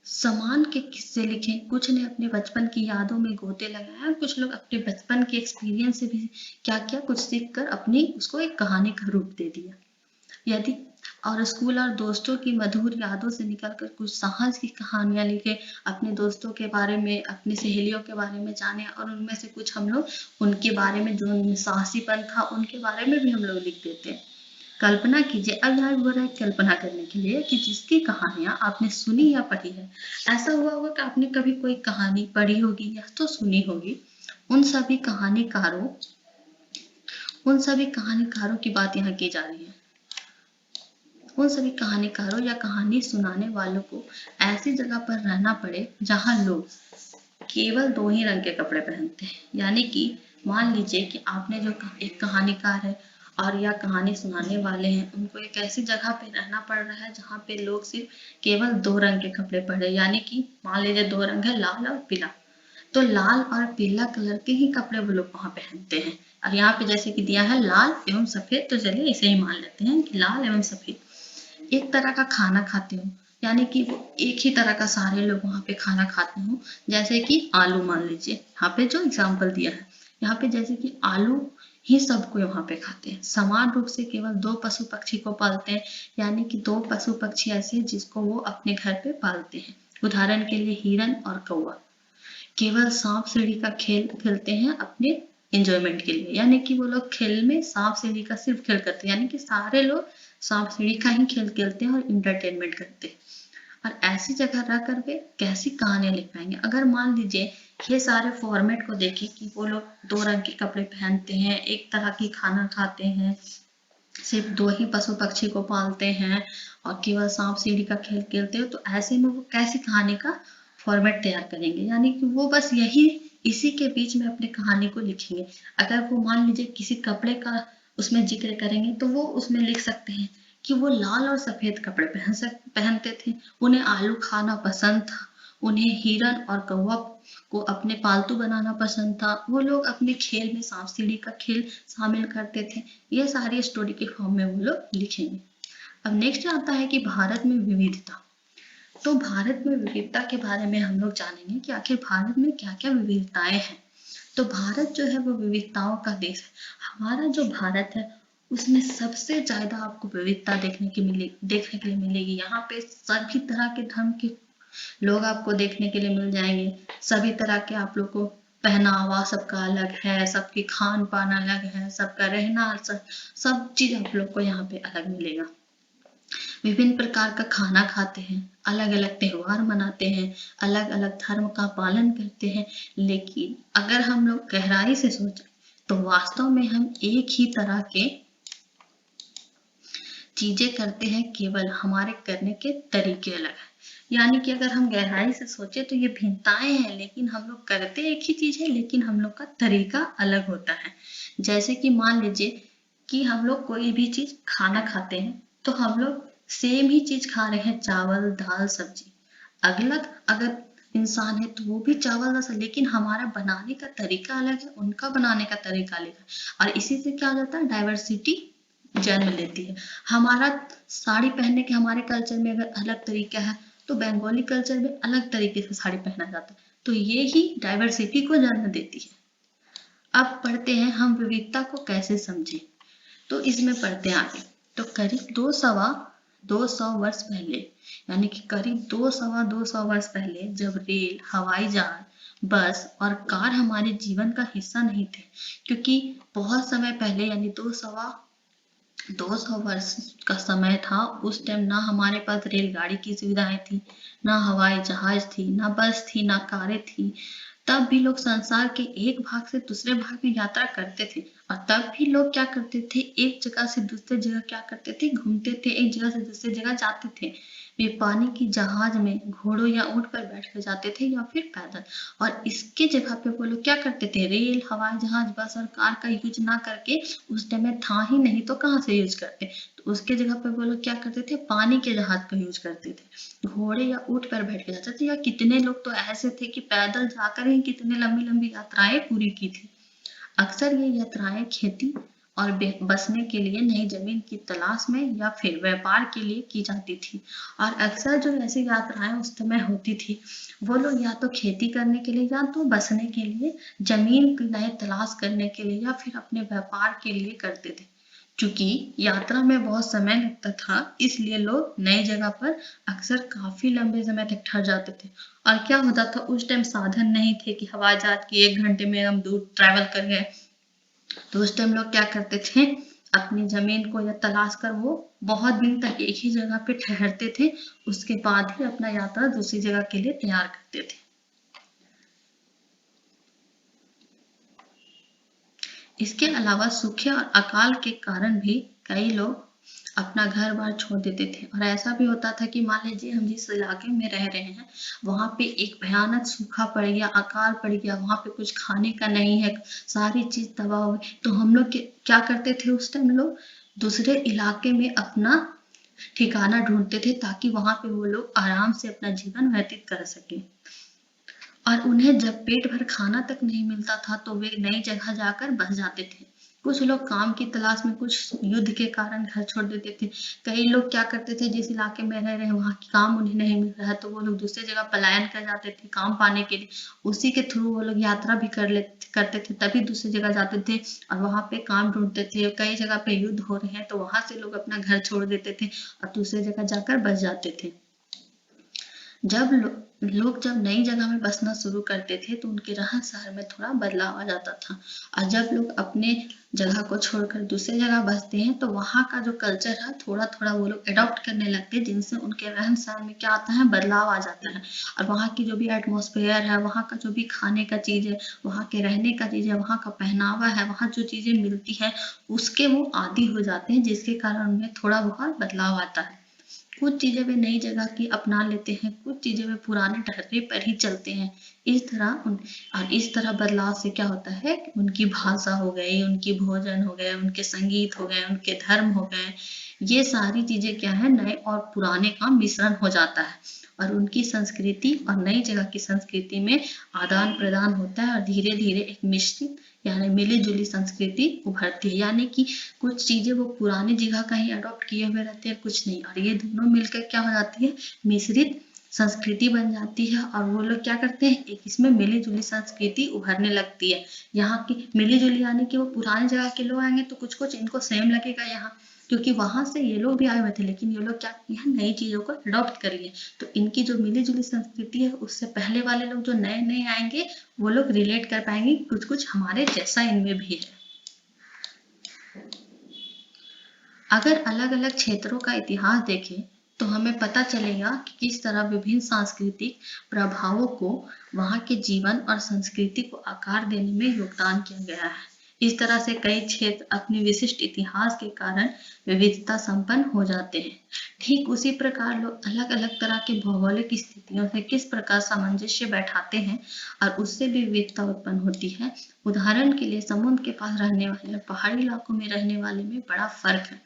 समान के किस्से लिखे, कुछ ने अपने बचपन की यादों में गोते लगाया, कुछ लोग अपने बचपन के एक्सपीरियंस से भी क्या किया, कुछ सीख कर अपनी उसको एक कहानी का रूप दे दिया। यदि और स्कूल और दोस्तों की मधुर यादों से निकलकर कुछ साहस की कहानियां लिखे, अपने दोस्तों के बारे में, अपनी सहेलियों के बारे में जाने और उनमें से कुछ हम लोग उनके बारे में जो उनमें साहसीपन था उनके बारे में भी हम लोग लिख देते हैं। कल्पना कीजिए, अब यहाँ बोल रहा है कल्पना करने के लिए कि जिसकी कहानियां आपने सुनी या पढ़ी है। ऐसा हुआ होगा कि आपने कभी कोई कहानी पढ़ी होगी या तो सुनी होगी। उन सभी कहानीकारों उन सभी कहानीकारों की बात यहाँ की जा रही है। उन सभी कहानीकारों या कहानी सुनाने वालों को ऐसी जगह पर रहना पड़े जहां लोग केवल दो ही रंग के कपड़े पहनते हैं। यानी कि मान लीजिए कि आपने जो एक कहानीकार है और या कहानी सुनाने वाले हैं, उनको एक ऐसी जगह पे रहना पड़ रहा है जहाँ पे लोग सिर्फ केवल दो रंग के कपड़े पहने। यानी कि मान लीजिए दो रंग है, लाल और पीला, तो लाल और पीला कलर के ही कपड़े वो लोग वहां पहनते हैं। और यहाँ पे जैसे कि दिया है लाल एवं सफेद, तो चलिए इसे ही मान लेते हैं कि लाल एवं सफेद। एक तरह का खाना खाते हो, यानी कि वो एक ही तरह का सारे लोग वहां पे खाना खाते हो। जैसे कि आलू मान लीजिए, यहाँ पे जो एग्जाम्पल दिया है, यहाँ पे जैसे कि आलू ही सबको यहाँ पे खाते हैं। समान रूप से केवल दो पशु पक्षी को पालते हैं, यानी कि दो पशु पक्षी ऐसे हैं जिसको वो अपने घर पे पालते हैं। उदाहरण के लिए हिरन और कौवा। केवल सांप सीढ़ी का खेल खेलते हैं अपने एंजॉयमेंट के लिए, यानी कि वो लोग खेल में सांप सीढ़ी का सिर्फ खेल करते हैं, यानी कि सारे लोग सांप सीढ़ी का ही खेल खेलते हैं और इंटरटेनमेंट करते हैं। और ऐसी जगह रह कर वे कैसी कहानियां लिख पाएंगे। अगर मान लीजिए ये सारे फॉर्मेट को देखें कि वो लोग दो रंग के कपड़े पहनते हैं, एक तरह की खाना खाते हैं, सिर्फ दो ही पशु पक्षी को पालते हैं और केवल सांप सीढ़ी का खेल खेलते हो, तो ऐसे में वो कैसी कहानी का फॉर्मेट तैयार करेंगे। यानी कि वो बस यही इसी के बीच में अपनी कहानी को लिखेंगे। अगर वो मान लीजिए किसी कपड़े का उसमें जिक्र करेंगे तो वो उसमें लिख सकते हैं कि वो लाल और सफेद कपड़े पहनते थे, उन्हें आलू खाना पसंद था, उन्हें हिरन और कौवा को अपने पालतू बनाना पसंद था, वो लोग अपने खेल में सांप सीढ़ी का खेल शामिल करते थे। ये सारी स्टोरी के फॉर्म में वो लोग लिखेंगे। अब नेक्स्ट आता है कि भारत में विविधता। तो भारत में विविधता के बारे में हम लोग जानेंगे कि आखिर भारत में क्या क्या विविधताएं हैं। तो भारत जो है वो विविधताओं का देश है। हमारा जो भारत है उसमें सबसे ज्यादा आपको विविधता देखने के लिए मिलेगी। यहाँ पे सभी तरह के धर्म के लोग आपको देखने के लिए मिल जाएंगे। सभी तरह के आप लोग को पहनावा सबका अलग है, सबकी खान पान अलग है, सबका रहना सब चीज आप लोग को यहाँ पे अलग मिलेगा। विभिन्न प्रकार का खाना खाते हैं, अलग अलग त्योहार मनाते हैं, अलग अलग धर्म का पालन करते हैं। लेकिन अगर हम लोग गहराई से सोचें तो वास्तव में हम एक ही तरह के चीजें करते हैं, केवल हमारे करने के तरीके अलग हैं। यानी कि अगर हम गहराई से सोचे तो ये भिन्नताएं हैं, लेकिन हम लोग करते एक ही चीज है, लेकिन हम लोग का तरीका अलग होता है। जैसे कि मान लीजिए कि हम लोग कोई भी चीज खाना खाते हैं तो हम लोग सेम ही चीज खा रहे हैं, चावल दाल सब्जी। अगर इंसान है तो वो भी चावल दाल, लेकिन हमारा बनाने का तरीका अलग है, उनका बनाने का तरीका अलग है। और इसी से क्या हो जाता है, डाइवर्सिटी जन्म लेती है। हमारा साड़ी पहनने के हमारे कल्चर में अगर अलग तरीका है तो बंगाली कल्चर में अलग तरीके से साड़ी पहना जाता है, तो ये ही डाइवर्सिटी को जन्म देती है। अब पढ़ते हैं हम विविधता को कैसे समझें, तो इसमें पढ़ते हैं आगे। तो करीब 200 वर्ष पहले, यानी कि करीब 200 वर्ष पहले, जब रेल, हवाई जहाज, बस और कार हमारे जीवन का हिस्सा नहीं थे, क्योंकि बहुत समय पहले यानी 200 वर्ष का समय था, उस टाइम ना हमारे पास रेलगाड़ी की सुविधाएं थी, ना हवाई जहाज थी, ना बस थी, ना कारें थी। तब भी लोग संसार के एक भाग से दूसरे भाग में यात्रा करते थे। और तब भी लोग क्या करते थे, एक जगह से दूसरे जगह क्या करते थे, घूमते थे, एक जगह से दूसरी जगह जाते थे। वे पानी की जहाज में घोड़ों या ऊंट पर बैठ कर जाते थे या फिर पैदल। और इसके जगह पे वो लोग क्या करते थे, रेल, हवाई जहाज, बस और कार का यूज ना करके, उस टाइम में था ही नहीं तो कहाँ से यूज करते, तो उसके जगह पे वो लोग क्या करते थे, पानी के जहाज का यूज करते थे, घोड़े या ऊंट पर बैठ के जाते थे। या कितने लोग तो ऐसे थे कि पैदल जाकर ही कितने लंबी लंबी यात्राएं पूरी की थी। अक्सर ये यात्राएं खेती और बसने के लिए नई जमीन की तलाश में या फिर व्यापार के लिए की जाती थी। और अक्सर जो ऐसी यात्राएं उस समय होती थी, वो लोग या तो खेती करने के लिए या तो बसने के लिए, जमीन की नई तलाश करने के लिए, या फिर अपने व्यापार के लिए करते थे। चूंकि यात्रा में बहुत समय लगता था, इसलिए लोग नई जगह पर अक्सर काफी लंबे समय तक ठहर जाते थे। और क्या होता था, उस टाइम साधन नहीं थे कि हवाई जहाज की 1 घंटे में हम दूर ट्रैवल कर गए, तो उस टाइम लोग क्या करते थे, अपनी जमीन को या तलाश कर वो बहुत दिन तक एक ही जगह पे ठहरते थे, उसके बाद ही अपना यात्रा दूसरी जगह के लिए तैयार करते थे। इसके अलावा सूखे और अकाल के कारण भी कई लोग अपना घर बार छोड़ देते थे। और ऐसा भी होता था कि मान लीजिए हम जिस इलाके में रह रहे हैं वहां पे एक भयानक सूखा पड़ गया, अकाल पड़ गया, वहां पे कुछ खाने का नहीं है, सारी चीज तबाह हो गई, तो हम लोग क्या करते थे, उस टाइम लोग दूसरे इलाके में अपना ठिकाना ढूंढते थे, ताकि वहां पे वो लोग आराम से अपना जीवन व्यतीत कर सके। और उन्हें जब पेट भर खाना तक नहीं मिलता था तो वे नई जगह जाकर बस जाते थे। कुछ लोग काम की तलाश में, कुछ युद्ध के कारण घर छोड़ देते थे। कई लोग क्या करते थे, जिस इलाके में रह रहे हैं वहाँ की काम उन्हें नहीं मिल रहा है तो वो लोग दूसरी जगह पलायन कर जाते थे काम पाने के लिए। उसी के थ्रू वो लोग यात्रा भी करते थे, तभी दूसरी जगह जाते थे और वहां पे काम ढूंढते थे। कई जगह पे युद्ध हो रहे हैं तो वहां से लोग अपना घर छोड़ देते थे और दूसरी जगह जाकर बस जाते थे। लोग जब नई जगह में बसना शुरू करते थे तो उनके रहन सहन में थोड़ा बदलाव आ जाता था। और जब लोग अपने जगह को छोड़कर दूसरी जगह बसते हैं तो वहाँ का जो कल्चर है थोड़ा थोड़ा वो लोग अडॉप्ट करने लगते हैं, जिनसे उनके रहन सहन में क्या आता है, बदलाव आ जाता है। और वहाँ की जो भी एटमॉस्फेयर है, वहाँ का जो भी खाने का चीज है, वहाँ के रहने का चीज है, वहाँ का पहनावा है, वहाँ जो चीजें मिलती है उसके वो आदी हो जाते हैं, जिसके कारण उनमें थोड़ा बहुत बदलाव आता है। कुछ चीजें वे नई जगह की अपना लेते हैं, कुछ चीजें वे पुराने ढर्रे पर ही चलते हैं। इस तरह बदलाव से क्या होता है कि उनकी भाषा हो गई, उनकी भोजन हो गए, उनके संगीत हो गए, उनके धर्म हो गए, ये सारी चीजें क्या है, नए और पुराने का मिश्रण हो जाता है। और उनकी संस्कृति और नई जगह की संस्कृति में आदान प्रदान होता है और धीरे धीरे एक मिश्रित यानी मिली जुली संस्कृति उभरती है। यानी कि कुछ चीजें वो पुरानी जगह का ही अडॉप्ट किए हुए रहते हैं, कुछ नहीं, और ये दोनों मिलकर क्या हो जाती है, मिश्रित संस्कृति बन जाती है और वो लोग क्या करते हैं, एक इसमें मिली जुली संस्कृति उभरने लगती है। यहाँ की मिली जुली यानी कि वो पुरानी जगह के लोग आएंगे तो कुछ कुछ इनको सेम लगेगा यहाँ, क्योंकि वहां से ये लोग भी आए हुए थे, लेकिन ये लोग क्या यहाँ नई चीजों को अडॉप्ट कर लिए। तो इनकी जो मिली जुली संस्कृति है उससे पहले वाले लोग जो नए नए आएंगे वो लोग रिलेट कर पाएंगे, कुछ कुछ हमारे जैसा इनमें भी है। अगर अलग अलग क्षेत्रों का इतिहास देखें तो हमें पता चलेगा कि किस तरह विभिन्न सांस्कृतिक प्रभावों को वहां के जीवन और संस्कृति को आकार देने में योगदान किया गया है। इस तरह से कई क्षेत्र अपने विशिष्ट इतिहास के कारण विविधता संपन्न हो जाते हैं। ठीक उसी प्रकार लोग अलग अलग तरह के भौगोलिक स्थितियों से किस प्रकार सामंजस्य बैठाते हैं और उससे भी विविधता उत्पन्न होती है। उदाहरण के लिए समुद्र के पास रहने वाले और पहाड़ी इलाकों में रहने वाले में बड़ा फर्क है।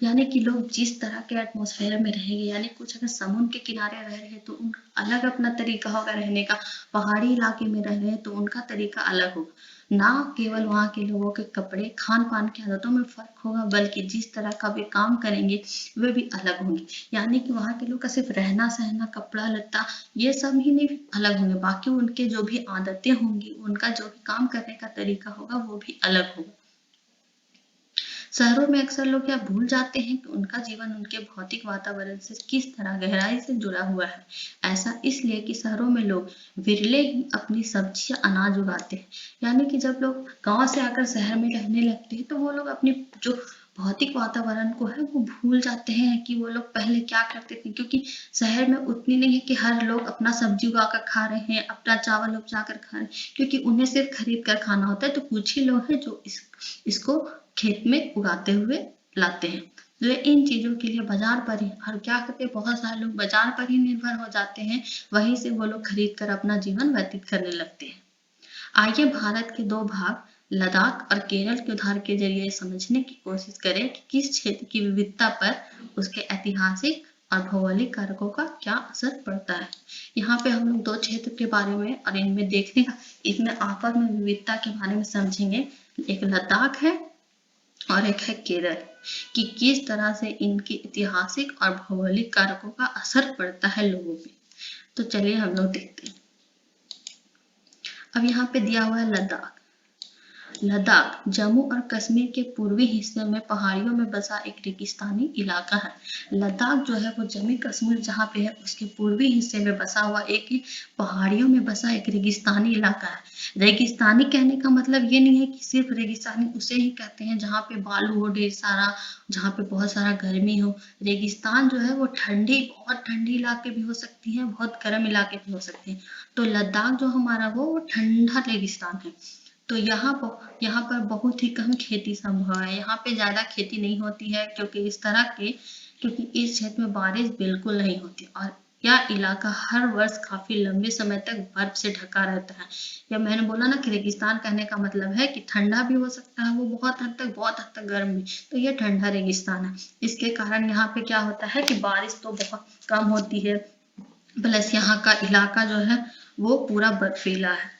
यानी कि लोग जिस तरह के एटमॉस्फेयर में रहेंगे, यानी कुछ अगर समुद्र के किनारे रह रहे हैं तो उनका अलग अपना तरीका होगा रहने का, पहाड़ी इलाके में रह रहे हैं तो उनका तरीका अलग होगा। ना केवल वहाँ के लोगों के कपड़े खान पान की आदतों में फर्क होगा, बल्कि जिस तरह का वे काम करेंगे वे भी अलग होंगे। यानी कि वहाँ के लोग का सिर्फ रहना सहना कपड़ा लत्ता ये सब ही नहीं अलग होंगे, बाकी उनके जो भी आदतें होंगी, उनका जो भी काम करने का तरीका होगा वो भी अलग होगा। शहरों में अक्सर लोग यह भूल जाते हैं कि उनका जीवन उनके भौतिक वातावरण से किस तरह गहराई से जुड़ा हुआ है। ऐसा इसलिए कि शहरों में लोग विरले ही अपनी सब्जियां अनाज उगाते हैं। यानी कि जब लोग गांव से आकर शहर में रहने लगते हैं तो वो लोग अपनी जो भौतिक वातावरण को है वो भूल जाते हैं कि वो लोग पहले क्या करते थे, क्योंकि शहर में उतनी नहीं है कि हर लोग अपना सब्जी उगा कर खा रहे हैं, अपना चावल उपजा कर खा रहे हैं, क्योंकि उन्हें सिर्फ खरीद कर खाना होता है। तो कुछ ही लोग हैं जो इसको खेत में उगाते हुए लाते हैं। वे इन चीजों के लिए बाजार पर ही और क्या करते हैं, बहुत सारे लोग बाजार पर ही निर्भर हो जाते हैं, वहीं से वो लोग खरीद कर अपना जीवन व्यतीत करने लगते हैं। आइए भारत के दो भाग लद्दाख और केरल के उदाहरण के जरिए समझने की कोशिश करें कि किस क्षेत्र की विविधता पर उसके ऐतिहासिक और भौगोलिक कारकों का क्या असर पड़ता है। यहाँ पे हम लोग दो क्षेत्र के बारे में और इनमें देखने का, इसमें आपस में विविधता के बारे में समझेंगे। एक लद्दाख है और एक है केरल, कि किस तरह से इनके ऐतिहासिक और भौगोलिक कारकों का असर पड़ता है लोगों पे। तो चलिए हम लोग देखते हैं। अब यहाँ पे दिया हुआ है लद्दाख। लद्दाख जम्मू और कश्मीर के पूर्वी हिस्से में पहाड़ियों में बसा एक रेगिस्तानी इलाका है। लद्दाख जो है वो जम्मू कश्मीर जहाँ पे है उसके पूर्वी हिस्से में बसा हुआ एक पहाड़ियों में बसा एक रेगिस्तानी इलाका है। रेगिस्तानी कहने का मतलब ये नहीं है कि सिर्फ रेगिस्तानी उसे ही कहते हैं जहाँ पे बालू हो ढेर सारा, जहाँ पे बहुत सारा गर्मी हो। रेगिस्तान जो है वो ठंडी, बहुत ठंडी इलाके भी हो सकती है, बहुत गर्म इलाके भी हो सकते हैं। तो लद्दाख जो हमारा वो ठंडा रेगिस्तान है। तो यहाँ पर बहुत ही कम खेती संभव है। यहाँ पे ज्यादा खेती नहीं होती है क्योंकि इस क्षेत्र में बारिश बिल्कुल नहीं होती और यह इलाका हर वर्ष काफी लंबे समय तक बर्फ से ढका रहता है। या मैंने बोला ना कि रेगिस्तान कहने का मतलब है कि ठंडा भी हो सकता है, वो बहुत हद तक गर्म भी। तो ये ठंडा रेगिस्तान है। इसके कारण यहाँ पे क्या होता है कि बारिश तो बहुत कम होती है, प्लस यहाँ का इलाका जो है वो पूरा बर्फीला है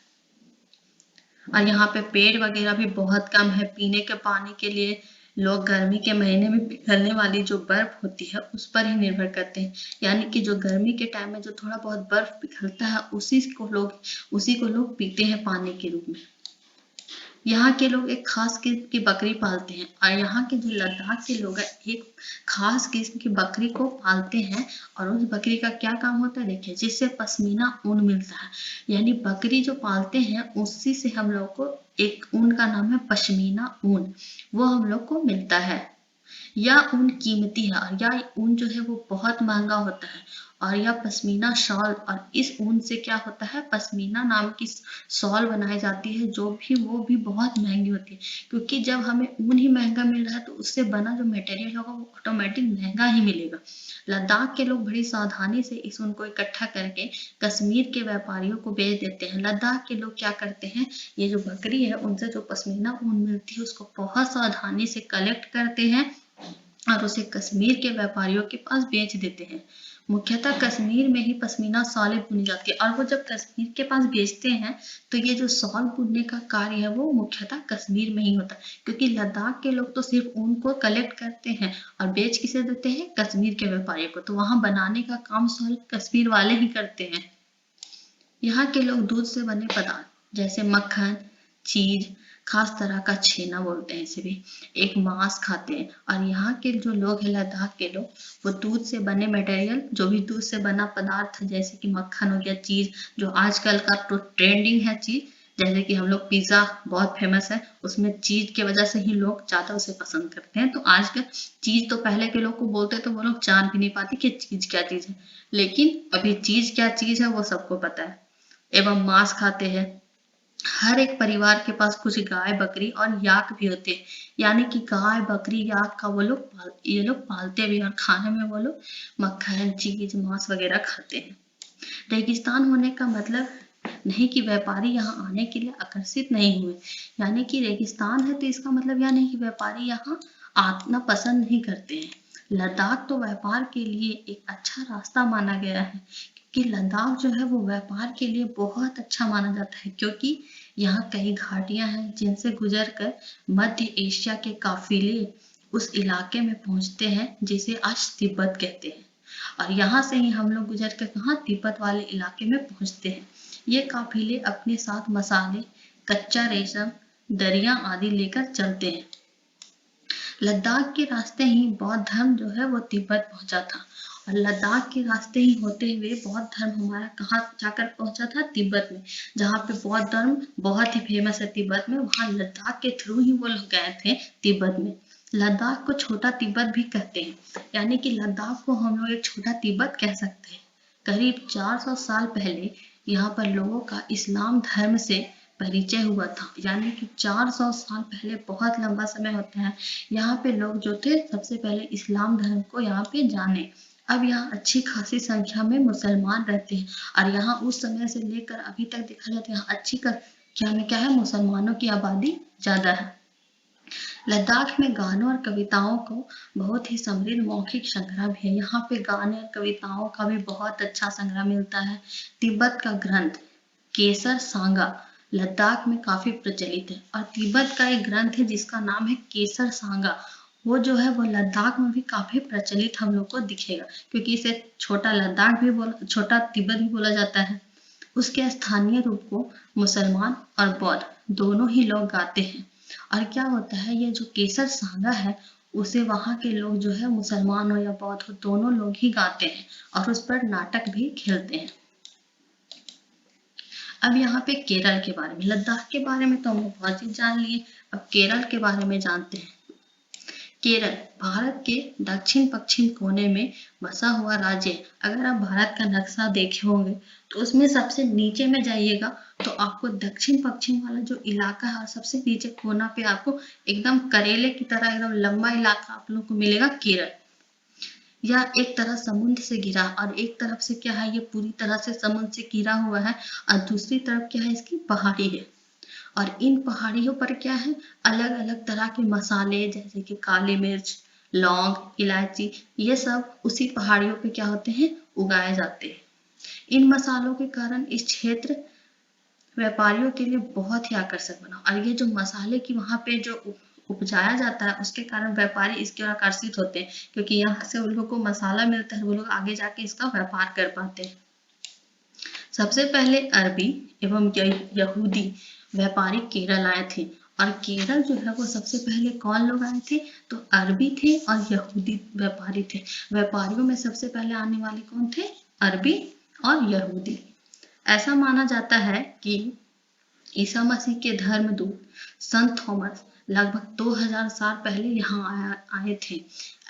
और यहाँ पे पेड़ वगैरह भी बहुत कम है। पीने के पानी के लिए लोग गर्मी के महीने में पिघलने वाली जो बर्फ होती है उस पर ही निर्भर करते हैं। यानी कि जो गर्मी के टाइम में जो थोड़ा बहुत बर्फ पिघलता है उसी को लोग पीते हैं पानी के रूप में। यहाँ के लोग एक खास किस्म की बकरी पालते हैं और यहाँ के जो लद्दाख के लोग हैं एक खास किस्म की बकरी को पालते हैं। और उस बकरी का क्या काम होता है देखिए, जिससे पश्मीना ऊन मिलता है। यानी बकरी जो पालते हैं उसी से हम लोग को एक ऊन का नाम है पश्मीना ऊन, वो हम लोग को मिलता है। यह ऊन कीमती है और यह ऊन जो है वो बहुत महंगा होता है। और यह पश्मीना शॉल, और इस ऊन से क्या होता है, पश्मीना नाम की शॉल बनाई जाती है जो भी वो भी बहुत महंगी होती है। क्योंकि जब हमें ऊन ही महंगा मिल रहा है तो उससे बना जो मटेरियल होगा वो ऑटोमेटिक महंगा ही मिलेगा। लद्दाख के लोग बड़ी सावधानी से इस ऊन को इकट्ठा करके कश्मीर के व्यापारियों को बेच देते हैं। लद्दाख के लोग क्या करते हैं, ये जो बकरी है उनसे जो पश्मीना ऊन मिलती है उसको बहुत सावधानी से कलेक्ट करते हैं और उसे कश्मीर के व्यापारियों के पास बेच देते हैं। मुख्यतः कश्मीर में ही पश्मीना शॉलें बुनी जाती है, और वो जब कश्मीर के पास बेचते हैं तो ये जो शॉल बुनने का कार्य है वो मुख्यतः कश्मीर में ही होता है, क्योंकि लद्दाख के लोग तो सिर्फ ऊन को कलेक्ट करते हैं और बेच किसे देते हैं, कश्मीर के व्यापारियों को। तो वहां बनाने का काम शॉल कश्मीर वाले ही करते हैं। यहाँ के लोग दूध से बने पदार्थ जैसे मक्खन, चीज, खास तरह का छेना बोलते हैं इसे भी, एक मांस खाते हैं। और यहाँ के जो लोग हैं, लद्दाख के लोग, वो दूध से बने मटेरियल, जो भी दूध से बना पदार्थ जैसे कि मक्खन हो गया, चीज, जो आजकल का तो ट्रेंडिंग है चीज, जैसे कि हम लोग पिज्जा बहुत फेमस है, उसमें चीज की वजह से ही लोग ज्यादा उसे पसंद करते हैं। तो आजकल चीज तो पहले के लोग को बोलते तो वो लोग जान भी नहीं पाते कि चीज क्या चीज है, लेकिन अभी चीज क्या चीज है वो सबको पता है। एवं मांस खाते हैं। हर एक परिवार के पास कुछ गाय, बकरी और याक भी होते हैं, यानी कि गाय, बकरी, याक का ये लोग पालते भी हैं, और खाने में वो लोग मक्खन, चीज, मांस वगैरह खाते हैं। रेगिस्तान होने का मतलब नहीं कि व्यापारी यहाँ आने के लिए आकर्षित नहीं हुए, यानी कि रेगिस्तान है तो इसका मतलब यह नहीं कि व्यापारी यहाँ आना पसंद नहीं करते हैं। लद्दाख तो व्यापार के लिए एक अच्छा रास्ता माना गया है, कि लद्दाख जो है वो व्यापार के लिए बहुत अच्छा माना जाता है, क्योंकि यहाँ कई घाटियां हैं जिनसे गुजर कर मध्य एशिया के काफिले उस इलाके में पहुंचते हैं जिसे आज तिब्बत कहते हैं। और यहाँ से ही हम लोग गुजर कर कहाँ, तिब्बत वाले इलाके में पहुंचते हैं। ये काफिले अपने साथ मसाले, कच्चा रेशम, दरिया आदि लेकर चलते हैं। लद्दाख के रास्ते ही बौद्ध धर्म जो है वो तिब्बत पहुंचा था, और लद्दाख के रास्ते ही होते हुए बौद्ध धर्म हमारा कहाँ जाकर पहुंचा था, तिब्बत में, जहाँ पे बौद्ध धर्म बहुत ही फेमस है तिब्बत में। वहां लद्दाख के थ्रू ही वो लोग गए थे तिब्बत में। लद्दाख को छोटा तिब्बत भी कहते हैं, यानी कि लद्दाख को हम लोग एक छोटा तिब्बत कह सकते हैं। करीब 400 साल पहले यहाँ पर लोगों का इस्लाम धर्म से परिचय हुआ था, यानी कि 400 साल पहले, बहुत लंबा समय होता है। यहाँ पे लोग जो थे सबसे पहले इस्लाम धर्म को यहाँ पे जाने। अब यहाँ अच्छी खासी संख्या में मुसलमान रहते हैं, और यहाँ उस समय से लेकर अभी तक देखा जाए तो यहाँ अच्छी संख्या में क्या है, मुसलमानों की आबादी ज्यादा है। लद्दाख में गानों और कविताओं को बहुत ही समृद्ध मौखिक संग्रह भी है। यहाँ पे गाने और कविताओं का भी बहुत अच्छा संग्रह मिलता है। तिब्बत का ग्रंथ केसर सांगा लद्दाख में काफी प्रचलित है, और तिब्बत का एक ग्रंथ है जिसका नाम है केसर सांगा, वो जो है वो लद्दाख में भी काफी प्रचलित हम लोग को दिखेगा, क्योंकि इसे छोटा लद्दाख भी छोटा तिब्बत भी बोला जाता है। उसके स्थानीय रूप को मुसलमान और बौद्ध दोनों ही लोग गाते हैं। और क्या होता है, ये जो केसर सांगा है उसे वहां के लोग जो है, मुसलमान हो या बौद्ध हो, दोनों लोग ही गाते हैं, और उस पर नाटक भी खेलते हैं। अब यहाँ पे केरल के बारे में, लद्दाख के बारे में तो हम बहुत चीज जान लिए, अब केरल के बारे में जानते हैं। केरल भारत के दक्षिण पश्चिम कोने में बसा हुआ राज्य है। अगर आप भारत का नक्शा देखे होंगे तो उसमें सबसे नीचे में जाइएगा तो आपको दक्षिण पश्चिम वाला जो इलाका है, सबसे नीचे कोना पे आपको एकदम करेले की तरह एकदम लंबा इलाका आप लोग को मिलेगा केरल। यह एक तरह समुद्र से घिरा, और एक तरफ से क्या है, ये पूरी तरह से समुद्र से घिरा हुआ है, और दूसरी तरफ क्या है, इसकी पहाड़ी है। और इन पहाड़ियों पर क्या है, अलग अलग तरह के मसाले जैसे कि काली मिर्च, लौंग, इलायची, ये सब उसी पहाड़ियों पे क्या होते हैं, उगाए जाते हैं। इन मसालों के कारण इस क्षेत्र व्यापारियों के लिए बहुत ही आकर्षक बना, और ये जो मसाले की वहां पे जो उपजाया जाता है उसके कारण व्यापारी इसकी ओर आकर्षित होते हैं, क्योंकि यहाँ से उन लोगों को मसाला मिलता है, वो लोग आगे जाके इसका व्यापार कर पाते हैं। सबसे पहले अरबी एवं यहूदी व्यापारी केरल आए थे, और केरल जो है वो सबसे पहले कौन लोग आए थे, तो अरबी थे और यहूदी व्यापारी थे। व्यापारियों में सबसे पहले आने वाले कौन थे, अरबी और यहूदी। ऐसा माना जाता है कि ईसा मसीह के धर्मदूत संत थॉमस लगभग 2000 साल पहले यहाँ आए थे।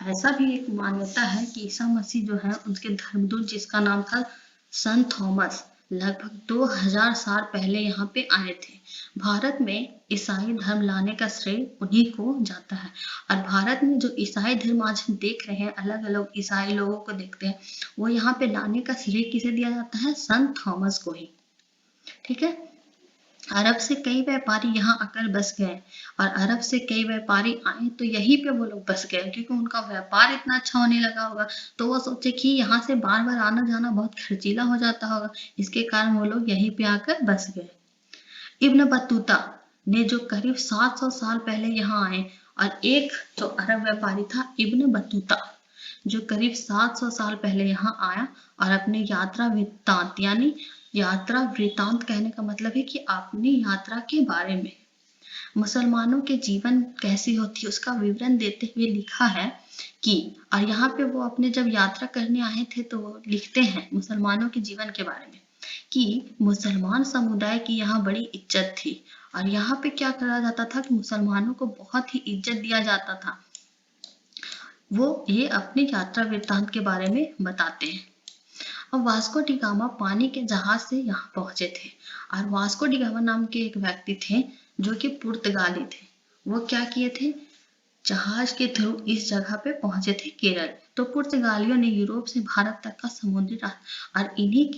ऐसा भी एक मान्यता है कि ईसा मसीह जो है उनके धर्मदूत जिसका नाम था संत थॉमस लगभग 2000 साल पहले यहाँ पे आए थे। भारत में ईसाई धर्म लाने का श्रेय उन्हीं को जाता है, और भारत में जो ईसाई धर्म आज हम देख रहे हैं, अलग अलग ईसाई लोगों को देखते हैं, वो यहाँ पे लाने का श्रेय किसे दिया जाता है, संत थॉमस को ही। ठीक है। अरब से कई व्यापारी यहाँ आकर बस गए और अरब से कई व्यापारी आए तो यहीं पे वो लोग बस गए, क्योंकि उनका व्यापार इतना अच्छा होने लगा होगा। तो वो सोचे कि यहाँ से बार बार आना जाना बहुत खर्चीला हो जाता होगा, इसके कारण वो लोग यहीं पे आकर बस गए। इब्न बतूता ने जो करीब 700 साल पहले यहाँ आए, और एक जो अरब व्यापारी था इब्न बतूता, जो करीब 700 साल पहले यहाँ आया और अपने यात्रा वृत्तांत, यानी यात्रा वृत्तांत कहने का मतलब है कि अपनी यात्रा के बारे में, मुसलमानों के जीवन कैसी होती है उसका विवरण देते हुए लिखा है कि, और यहाँ पे वो अपने जब यात्रा करने आए थे तो वो लिखते हैं मुसलमानों के जीवन के बारे में कि मुसलमान समुदाय की यहाँ बड़ी इज्जत थी, और यहाँ पे क्या करा जाता था कि मुसलमानों को बहुत ही इज्जत दिया जाता था। वो ये अपनी यात्रा वृत्तांत के बारे में बताते हैं। अब वास्को डी गामा पानी के जहाज से यहाँ पहुंचे थे, और वास्को डी गामा नाम के एक व्यक्ति थे जो कि पुर्तगाली थे। वो क्या किए थे, जहाज के थ्रू इस जगह पे पहुंचे थे केरल। तो पुर्तगालियों ने यूरोप से भारत तक का समुद्री रास्ता, और इन्हीं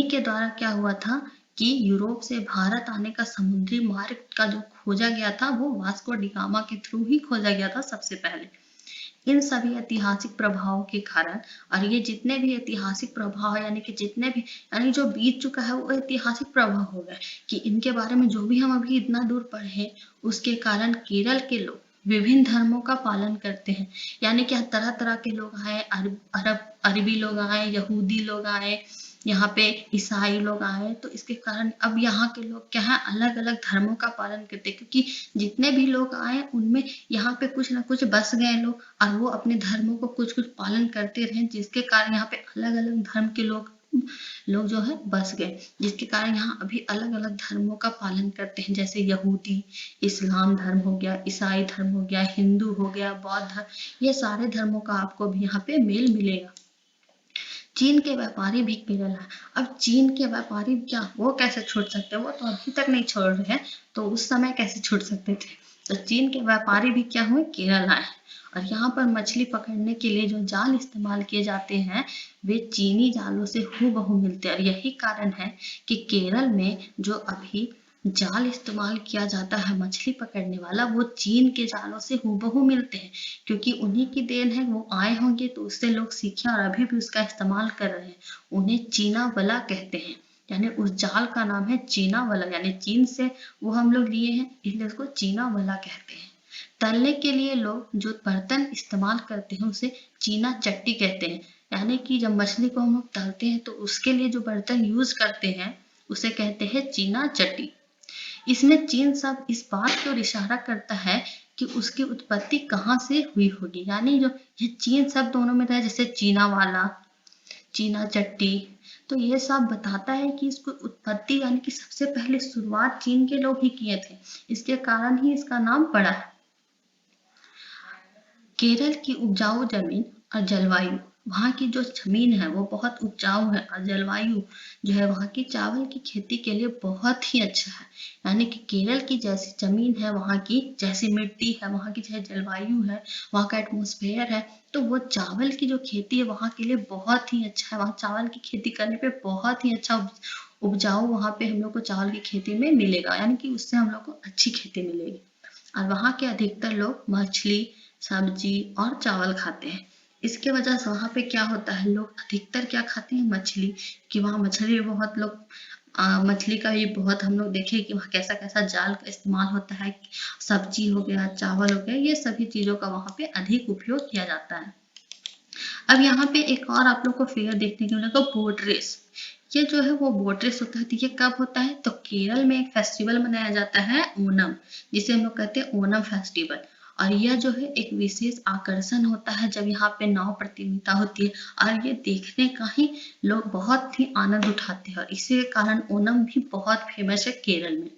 के द्वारा क्या हुआ था कि यूरोप से भारत आने का समुद्री मार्ग का जो खोजा गया था वो वास्को डी गामा के थ्रू ही खोजा गया था सबसे पहले। इन सभी ऐतिहासिक प्रभावों के कारण, और ये जितने भी ऐतिहासिक प्रभाव यानी कि जितने भी यानी जो बीत चुका है वो ऐतिहासिक प्रभाव हो गया, कि इनके बारे में जो भी हम अभी इतना दूर पढ़े उसके कारण केरल के लोग विभिन्न धर्मों का पालन करते हैं। यानी कि तरह तरह के लोग आए, अरबी लोग आए, यहूदी लोग आए, यहाँ पे ईसाई लोग आए, तो इसके कारण अब यहाँ के लोग क्या है अलग अलग धर्मों का पालन करते हैं, क्योंकि जितने भी लोग आए उनमें यहाँ पे कुछ ना कुछ बस गए लोग, और वो अपने धर्मों को कुछ कुछ पालन करते रहे, जिसके कारण यहाँ पे अलग अलग धर्म के लोग लोग जो है बस गए, जिसके कारण यहाँ अभी अलग अलग धर्मों का पालन करते हैं, जैसे यहूदी, इस्लाम धर्म हो गया, ईसाई धर्म हो गया, हिंदू हो गया, बौद्ध धर्म, ये सारे धर्मों का आपको भी यहाँ पे मेल मिलेगा। चीन के व्यापारी भी केरल आए। अब चीन के व्यापारी क्या वो कैसे छूट सकते हैं, वो तो अभी तक नहीं छोड़ रहे हैं, तो उस समय कैसे छूट सकते थे। तो चीन के व्यापारी भी क्या हुए, केरल आए, और यहाँ पर मछली पकड़ने के लिए जो जाल इस्तेमाल किए जाते हैं वे चीनी जालों से हूबहू मिलते हैं, और यही कारण है कि केरल में जो अभी जाल इस्तेमाल किया जाता है मछली पकड़ने वाला, वो चीन के जालों से हूबहू मिलते हैं, क्योंकि उन्हीं की देन है, वो आए होंगे तो उससे लोग सीखे और अभी भी उसका इस्तेमाल कर रहे हैं। उन्हें चीना वला कहते हैं, यानी उस जाल का नाम है चीना वला, यानी चीन से वो हम लोग लिए हैं इसलिए उसको चीना वला कहते हैं। तलने के लिए लोग जो बर्तन इस्तेमाल करते हैं उसे चीना चट्टी कहते हैं, यानी कि जब मछली को हम लोग तलते हैं तो उसके लिए जो बर्तन यूज करते हैं उसे कहते हैं चीना चट्टी। इसमें चीन शब्द इस बात की ओर इशारा करता है कि उसकी उत्पत्ति कहाँ से हुई होगी, यानी जो ये चीन शब्द दोनों में था, जैसे चीना वाला, चीना चट्टी, तो ये सब बताता है कि इसको उत्पत्ति यानी कि सबसे पहले शुरुआत चीन के लोग ही किए थे, इसके कारण ही इसका नाम पड़ा है। केरल की उपजाऊ जमीन और जलवायु, वहाँ की जो जमीन है वो बहुत उपजाऊ है, और जलवायु जो है वहाँ की चावल की खेती के लिए बहुत ही अच्छा है। यानी कि केरल की जैसी जमीन है, वहाँ की जैसी मिट्टी है, वहाँ की जैसे जलवायु है, वहाँ का एटमोस्फेयर है, तो वो चावल की जो खेती है वहाँ के लिए बहुत ही अच्छा है। वहाँ चावल की खेती करने पे बहुत ही अच्छा उपजाऊ वहाँ पे हम लोग को चावल की खेती में मिलेगा, यानी कि उससे हम लोग को अच्छी खेती मिलेगी। और वहाँ के अधिकतर लोग मछली, सब्जी और चावल खाते हैं। इसके वजह से वहाँ पे क्या होता है, लोग अधिकतर क्या खाते हैं, मछली, कि वहाँ मछली बहुत लोग मछली का भी बहुत हम लोग देखे कि वहाँ कैसा कैसा जाल का इस्तेमाल होता है, सब्जी हो गया, चावल हो गया, ये सभी चीज़ों का वहाँ पे अधिक उपयोग किया जाता है। अब यहाँ पे एक और आप लोग को फिगर देखने को मिलेगा, बोट रेस। ये जो है वो बोट रेस होता है, तो ये कब होता है, तो केरल में एक फेस्टिवल मनाया जाता है ओनम, जिसे हम लोग कहते हैं ओनम फेस्टिवल, और यह जो है एक विशेष आकर्षण होता है जब यहाँ पे नाव प्रतियोगिता होती है, और ये देखने का ही लोग बहुत ही आनंद उठाते हैं, और इसी के कारण ओनम भी बहुत फेमस है केरल में।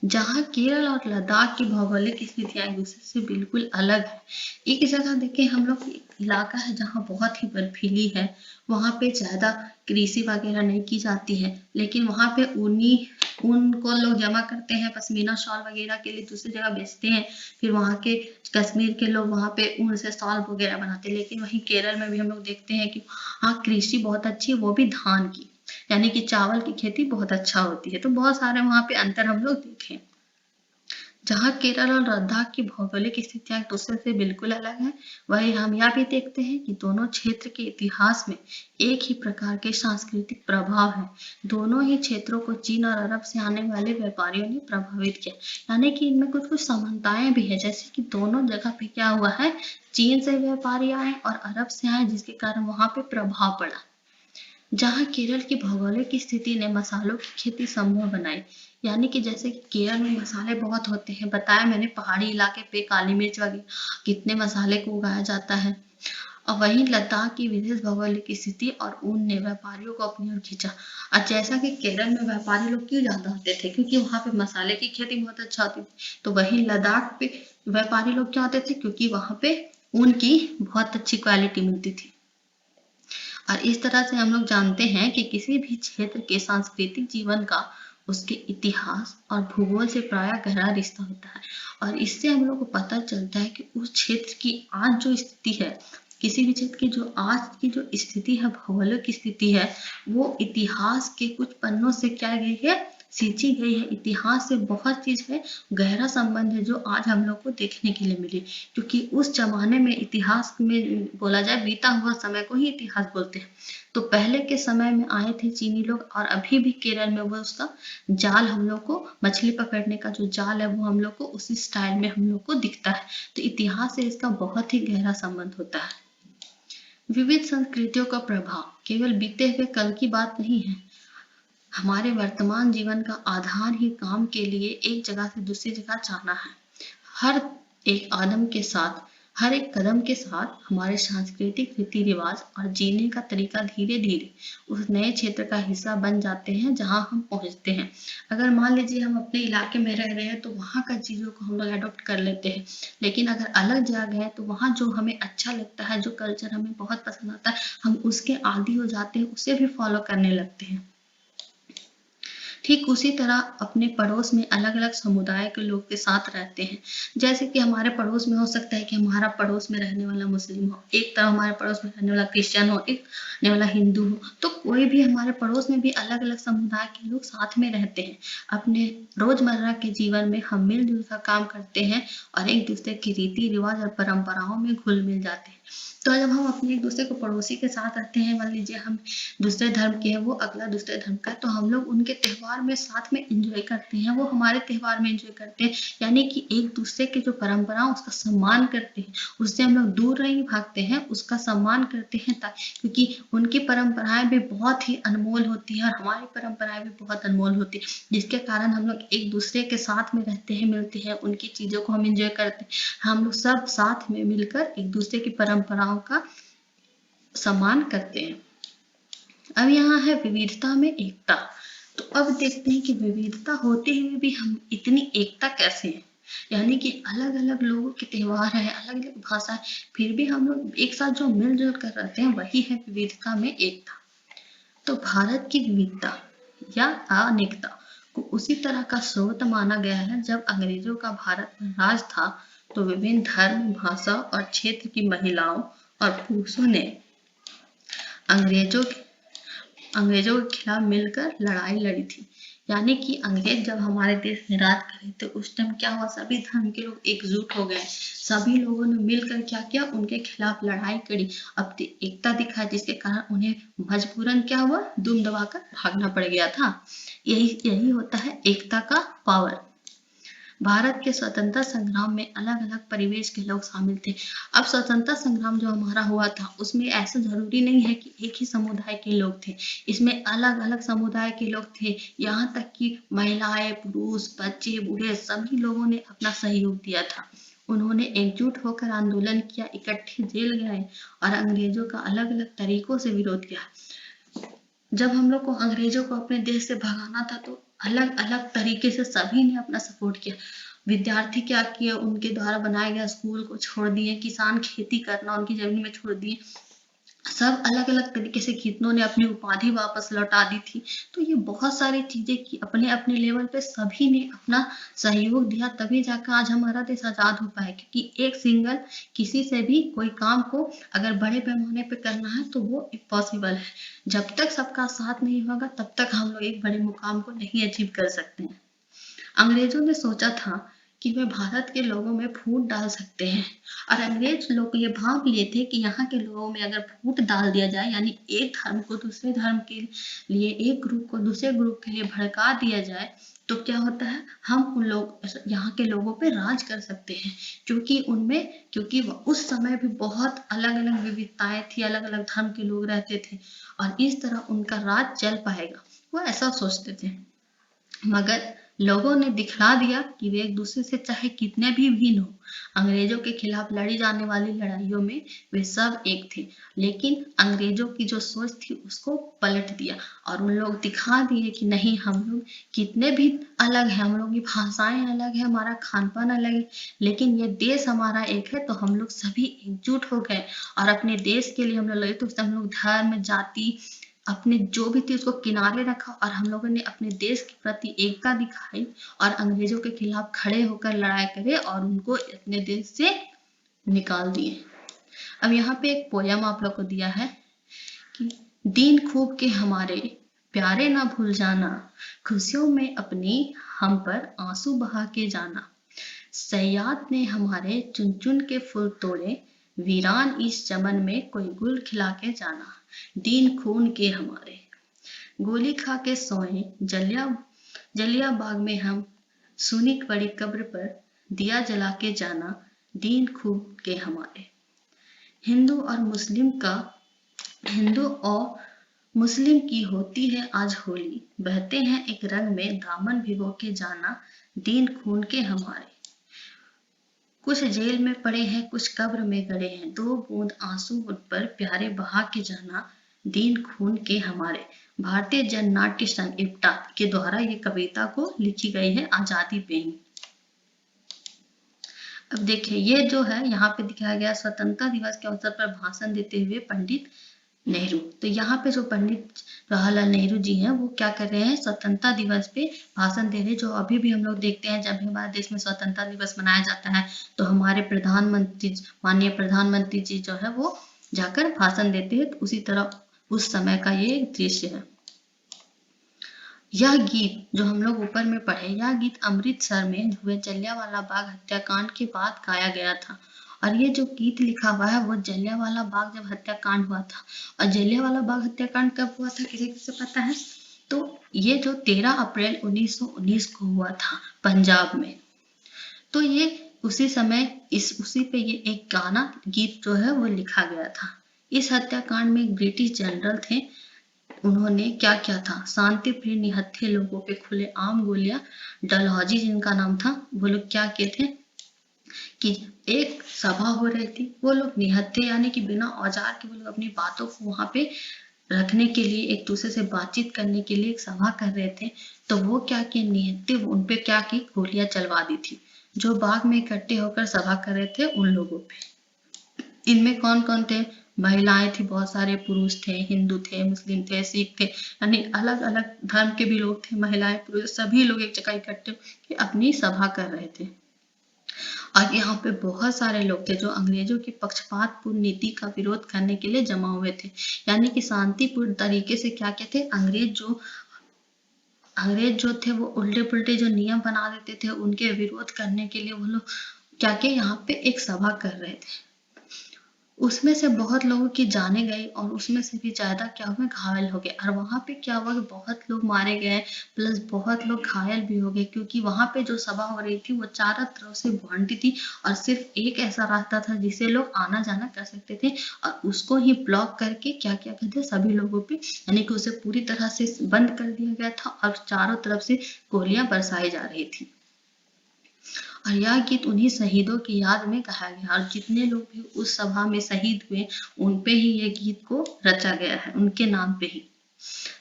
जहाँ केरल और लद्दाख की भौगोलिक स्थितियाँ एक दूसरे से बिल्कुल अलग है। एक जगह देखें हम लोग, इलाका है जहाँ बहुत ही बर्फीली है, वहाँ पे ज़्यादा कृषि वगैरह नहीं की जाती है, लेकिन वहाँ पे ऊन को लोग जमा करते हैं, पश्मीना शॉल वगैरह के लिए दूसरी जगह बेचते हैं, फिर वहाँ के कश्मीर के लोग वहाँ पे ऊन से शॉल वगैरह बनाते हैं। लेकिन वहीं केरल में भी हम लोग देखते हैं कि हाँ कृषि बहुत अच्छी है, वो भी धान की। यानी कि चावल की खेती बहुत अच्छा होती है। तो बहुत सारे वहाँ पे अंतर हम लोग देखें। जहाँ केरल और लद्दाख की भौगोलिक स्थितियां एक दूसरे से बिल्कुल अलग हैं, वहीं हम यह भी देखते हैं कि दोनों क्षेत्र के इतिहास में एक ही प्रकार के सांस्कृतिक प्रभाव हैं। दोनों ही क्षेत्रों को चीन और अरब से आने वाले व्यापारियों ने प्रभावित किया, यानी कि इनमें कुछ कुछ समानताएं भी है, जैसे कि दोनों जगह पे क्या हुआ है, चीन से व्यापारी आए और अरब से आए, जिसके कारण वहां पे प्रभाव पड़ा। जहाँ केरल की भौगोलिक स्थिति ने मसालों की खेती संभव बनाई, यानी कि जैसे कि केरल में मसाले बहुत होते हैं, बताया मैंने पहाड़ी इलाके पे काली मिर्च वगैरह कितने मसाले को उगाया जाता है। और वहीं लद्दाख की विशेष भौगोलिक स्थिति और ऊन ने व्यापारियों को अपनी ओर खींचा। और जैसा कि केरल में व्यापारी लोग क्यों ज्यादा होते थे, क्योंकि वहां पे मसाले की खेती बहुत अच्छा होती थी। तो वहीं लद्दाख पे व्यापारी लोग क्या होते थे, क्योंकि वहां पे ऊन की बहुत अच्छी क्वालिटी मिलती थी। और इस तरह से हम लोग जानते हैं कि किसी भी क्षेत्र के सांस्कृतिक जीवन का उसके इतिहास और भूगोल से प्राय गहरा रिश्ता होता है। और इससे हम लोग को पता चलता है कि उस क्षेत्र की आज जो स्थिति है, किसी भी क्षेत्र की जो आज की जो स्थिति है, भौगोलिक स्थिति है, वो इतिहास के कुछ पन्नों से क्या गई है, सींची गई है। इतिहास से बहुत चीज है, गहरा संबंध है, जो आज हम लोग को देखने के लिए मिली। क्योंकि उस जमाने में इतिहास में बोला जाए, बीता हुआ समय को ही इतिहास बोलते हैं। तो पहले के समय में आए थे चीनी लोग, और अभी भी केरल में वो उसका जाल हम लोग को, मछली पकड़ने का जो जाल है, वो हम लोग को उसी स्टाइल में हम लोग को दिखता है। तो इतिहास से इसका बहुत ही गहरा संबंध होता है। विविध संस्कृतियों का प्रभाव केवल बीते हुए कल की बात नहीं है। हमारे वर्तमान जीवन का आधार ही काम के लिए एक जगह से दूसरी जगह जाना है। हर एक आदम के साथ, हर एक कदम के साथ हमारे सांस्कृतिक रीति रिवाज और जीने का तरीका धीरे धीरे उस नए क्षेत्र का हिस्सा बन जाते हैं जहां हम पहुंचते हैं। अगर मान लीजिए हम अपने इलाके में रह रहे हैं तो वहां का चीजों को हम लोग अडॉप्ट कर लेते हैं, लेकिन अगर अलग जगह है तो वहां जो हमें अच्छा लगता है, जो कल्चर हमें बहुत पसंद आता है, हम उसके आदी हो जाते हैं, उसे भी फॉलो करने लगते हैं। ठीक उसी तरह अपने पड़ोस में अलग अलग समुदाय के लोग के साथ रहते हैं। जैसे कि हमारे पड़ोस में हो सकता है कि हमारा पड़ोस में रहने वाला मुस्लिम हो, एक तरह हमारे पड़ोस में रहने वाला क्रिश्चियन हो, एक रहने वाला हिंदू हो। तो कोई भी हमारे पड़ोस में भी अलग अलग समुदाय के लोग साथ में रहते हैं। अपने रोजमर्रा के जीवन में हम मिलजुल कर काम करते हैं और एक दूसरे की रीति रिवाज और परंपराओं में घुल मिल जाते हैं। तो जब हम अपने एक दूसरे को पड़ोसी के साथ रहते हैं, मान लीजिए हम दूसरे धर्म के हैं, वो अगला दूसरे धर्म का है, तो हम लोग उनके त्यौहार में साथ में एंजॉय करते हैं, वो हमारे त्यौहार में एंजॉय करते हैं। यानी कि एक दूसरे के जो परंपरा उसका सम्मान करते हैं, उससे हम लोग दूर नहीं भागते हैं, उसका सम्मान करते हैं, क्योंकि उनकी परंपराएं भी बहुत ही अनमोल होती है और हमारी परंपराएं भी बहुत अनमोल होती है, जिसके कारण हम लोग एक दूसरे के साथ में रहते हैं, मिलते हैं, उनकी चीजों को हम एंजॉय करते हैं। हम लोग सब साथ में मिलकर एक दूसरे की परंपराओं का सम्मान करते हैं। अब यहाँ है विविधता में एकता। तो अब देखते हैं कि विविधता होते हुए भी हम इतनी एकता कैसे है। यानी कि अलग अलग लोगों के त्यौहार है, अलग अलग भाषा है, फिर भी हम लोग एक साथ जो मिलजुल कर रहते हैं, वही है विविधता में एकता। तो भारत की विविधता या अनेकता को उसी तरह का स्रोत माना गया है। जब अंग्रेजों का भारत में राज था, तो विभिन्न धर्म, भाषा और क्षेत्र की महिलाओं और पुरुषों ने अंग्रेजों के खिलाफ मिलकर लड़ाई लड़ी थी। यानी कि अंग्रेज जब हमारे देश में राज कर रहे थे, उस टाइम क्या हुआ, सभी धर्म के लोग एकजुट हो गए, सभी लोगों ने मिलकर क्या किया, उनके खिलाफ लड़ाई करी, अपनी एकता दिखाई, जिसके कारण उन्हें मजबूरन क्या हुआ, दुम दबाकर भागना पड़ गया था। यही होता है एकता का पावर। भारत के स्वतंत्रता संग्राम में अलग अलग परिवेश के लोग शामिल थे। अब स्वतंत्रता संग्राम जो हमारा हुआ था, उसमें ऐसा जरूरी नहीं है कि एक ही समुदाय के लोग थे, इसमें अलग अलग समुदाय के लोग थे। यहाँ तक कि महिलाएं, पुरुष, बच्चे, बूढ़े सभी लोगों ने अपना सहयोग दिया था। उन्होंने एकजुट होकर आंदोलन किया, इकट्ठे जेल गए और अंग्रेजों का अलग अलग तरीकों से विरोध किया। जब हम लोग को अंग्रेजों को अपने देश से भगाना था, तो अलग अलग तरीके से सभी ने अपना सपोर्ट किया। विद्यार्थी क्या किए, उनके द्वारा बनाए गए स्कूल को छोड़ दिए, किसान खेती करना उनकी जमीन में छोड़ दिए, सब अलग अलग तरीके से कितनों ने अपनी उपाधि वापस लौटा दी थी। तो ये बहुत सारी चीजें की अपने अपने लेवल पे सभी ने अपना सहयोग दिया, तभी जाकर आज हमारा देश आजाद हो पाया। क्योंकि एक सिंगल किसी से भी कोई काम को अगर बड़े पैमाने पे करना है तो वो इम्पॉसिबल है। जब तक सबका साथ नहीं होगा तब तक हम लोग एक बड़े मुकाम को नहीं अचीव कर सकते हैं। अंग्रेजों ने सोचा था कि वे भारत के लोगों में फूट डाल सकते हैं, और अंग्रेज लोग ये भांप लिए थे कि यहाँ के लोगों में अगर फूट डाल दिया जाए, यानी एक धर्म को दूसरे धर्म के लिए, एक ग्रुप को दूसरे ग्रुप के लिए भड़का दिया जाए, तो क्या होता है, हम उन लोग यहाँ के लोगों पे राज कर सकते हैं। क्योंकि उस समय भी बहुत अलग अलग विविधताएं थी, अलग अलग धर्म के लोग रहते थे, और इस तरह उनका राज चल पाएगा, वो ऐसा सोचते थे। मगर लोगों ने दिखला दिया कि वे एक दूसरे से चाहे कितने भी भिन्न हो, अंग्रेजों के खिलाफ लड़ी जाने वाली लड़ाइयों में वे सब एक थे। लेकिन अंग्रेजों की जो सोच थी उसको पलट दिया, और उन लोग दिखा दिए कि नहीं, हम लोग कितने भी अलग हैं, हम लोग की भाषाएं अलग है, हमारा खान पान अलग है, लेकिन ये देश हमारा एक है। तो हम लोग सभी एकजुट हो गए और अपने देश के लिए हम लोग लगे। तो हम लोग धर्म जाति अपने जो भी थी उसको किनारे रखा, और हम लोगों ने अपने देश के प्रति एकता दिखाई, और अंग्रेजों के खिलाफ खड़े होकर लड़ाई करे और उनको अपने देश से निकाल दिए। अब यहाँ पे एक पोयम आप लोग को दिया है कि दीन खूब के हमारे प्यारे ना भूल जाना, खुशियों में अपनी हम पर आंसू बहा के जाना, सयाद ने हमारे चुन चुन के फूल तोड़े, वीरान इस चमन में कोई गुल खिला के जाना, दीन खून के हमारे। गोली खा के सोए जलिया बाग में हम, सुनी पड़ी कब्र पर दिया जला के जाना, दीन खून के हमारे। हिंदू और मुस्लिम की होती है आज होली, बहते हैं एक रंग में दामन भिगो के जाना, दीन खून के हमारे। कुछ जेल में पड़े हैं, कुछ कब्र में गड़े हैं, दो बूंद आंसू मुझ पर प्यारे बहा के जाना, दीन खून के हमारे। भारतीय जन नाट्य संघ इप्टा के द्वारा ये कविता को लिखी गई है आजादी पे ही। अब देखिए, ये जो है यहाँ पे दिखाया गया स्वतंत्रता दिवस के अवसर पर भाषण देते हुए पंडित नेहरू। तो यहाँ पे जो पंडित जवाहरलाल नेहरू जी हैं वो क्या कर रहे हैं, स्वतंत्रता दिवस पे भाषण दे रहे हैं। जो अभी भी हम लोग देखते हैं, जब भी हमारे देश में स्वतंत्रता दिवस मनाया जाता है तो हमारे माननीय प्रधानमंत्री जी जो है वो जाकर भाषण देते हैं। तो उसी तरह उस समय का ये दृश्य है। यह गीत जो हम लोग ऊपर में पढ़े, यह गीत अमृतसर में हुए जलियांवाला बाग हत्याकांड के बाद गाया गया था। और ये जो गीत लिखा हुआ है वो जलियांवाला बाग जब हत्याकांड हुआ था। और जलियांवाला बाग हत्याकांड कब हुआ था, किसी किसे पता है? तो ये जो 13 अप्रैल 1919 को हुआ था पंजाब में। तो ये उसी समय उसी पे ये एक गाना गीत जो है वो लिखा गया था। इस हत्याकांड में एक ब्रिटिश जनरल थे, उन्होंने क्या किया था, शांति प्रिय निहत्थे लोगों पे खुले आम गोलियां, डलहौजी जिनका नाम था, वो लोग क्या किए थे कि एक सभा हो रही थी, वो लोग निहत्थे यानी कि बिना औजार के वो लोग अपनी बातों को वहां पे रखने के लिए, एक दूसरे से बातचीत करने के लिए एक सभा कर रहे थे। तो वो क्या किए, निहत्थे उनपे क्या की, गोलियां चलवा दी थी, जो बाग में इकट्ठे होकर सभा कर रहे थे उन लोगों पे। इनमें कौन कौन थे, महिलाएं थी, बहुत सारे पुरुष थे, हिंदू थे, मुस्लिम थे, सिख थे, यानी अलग अलग धर्म के भी लोग थे, महिलाएं पुरुष सभी लोग एक जगह इकट्ठे होकर अपनी सभा कर रहे थे। और यहाँ पे बहुत सारे लोग थे जो अंग्रेजों की पक्षपातपूर्ण नीति का विरोध करने के लिए जमा हुए थे। यानी कि शांतिपूर्ण तरीके से क्या कहते, अंग्रेज जो थे वो उल्टे पुल्टे जो नियम बना देते थे उनके विरोध करने के लिए वो लोग क्या के यहाँ पे एक सभा कर रहे थे। उसमें से बहुत लोगों की जाने गई और उसमें से भी ज्यादा क्या हुए, घायल हो गए। और वहां पे क्या हुआ कि बहुत लोग मारे गए प्लस बहुत लोग घायल भी हो गए, क्योंकि वहां पे जो सभा हो रही थी वो चारों तरफ से बाउंड्री थी और सिर्फ एक ऐसा रास्ता था जिससे लोग आना जाना कर सकते थे, और उसको ही ब्लॉक करके क्या क्या करते सभी लोगों पे, यानी कि उसे पूरी तरह से बंद कर दिया गया था और चारों तरफ से गोलियां बरसाई जा रही थी। और यह गीत उन्हीं शहीदों की याद में गाया गया, और जितने लोग भी उस सभा में शहीद हुए उन पे ही ये गीत को रचा गया है, उनके नाम पे ही।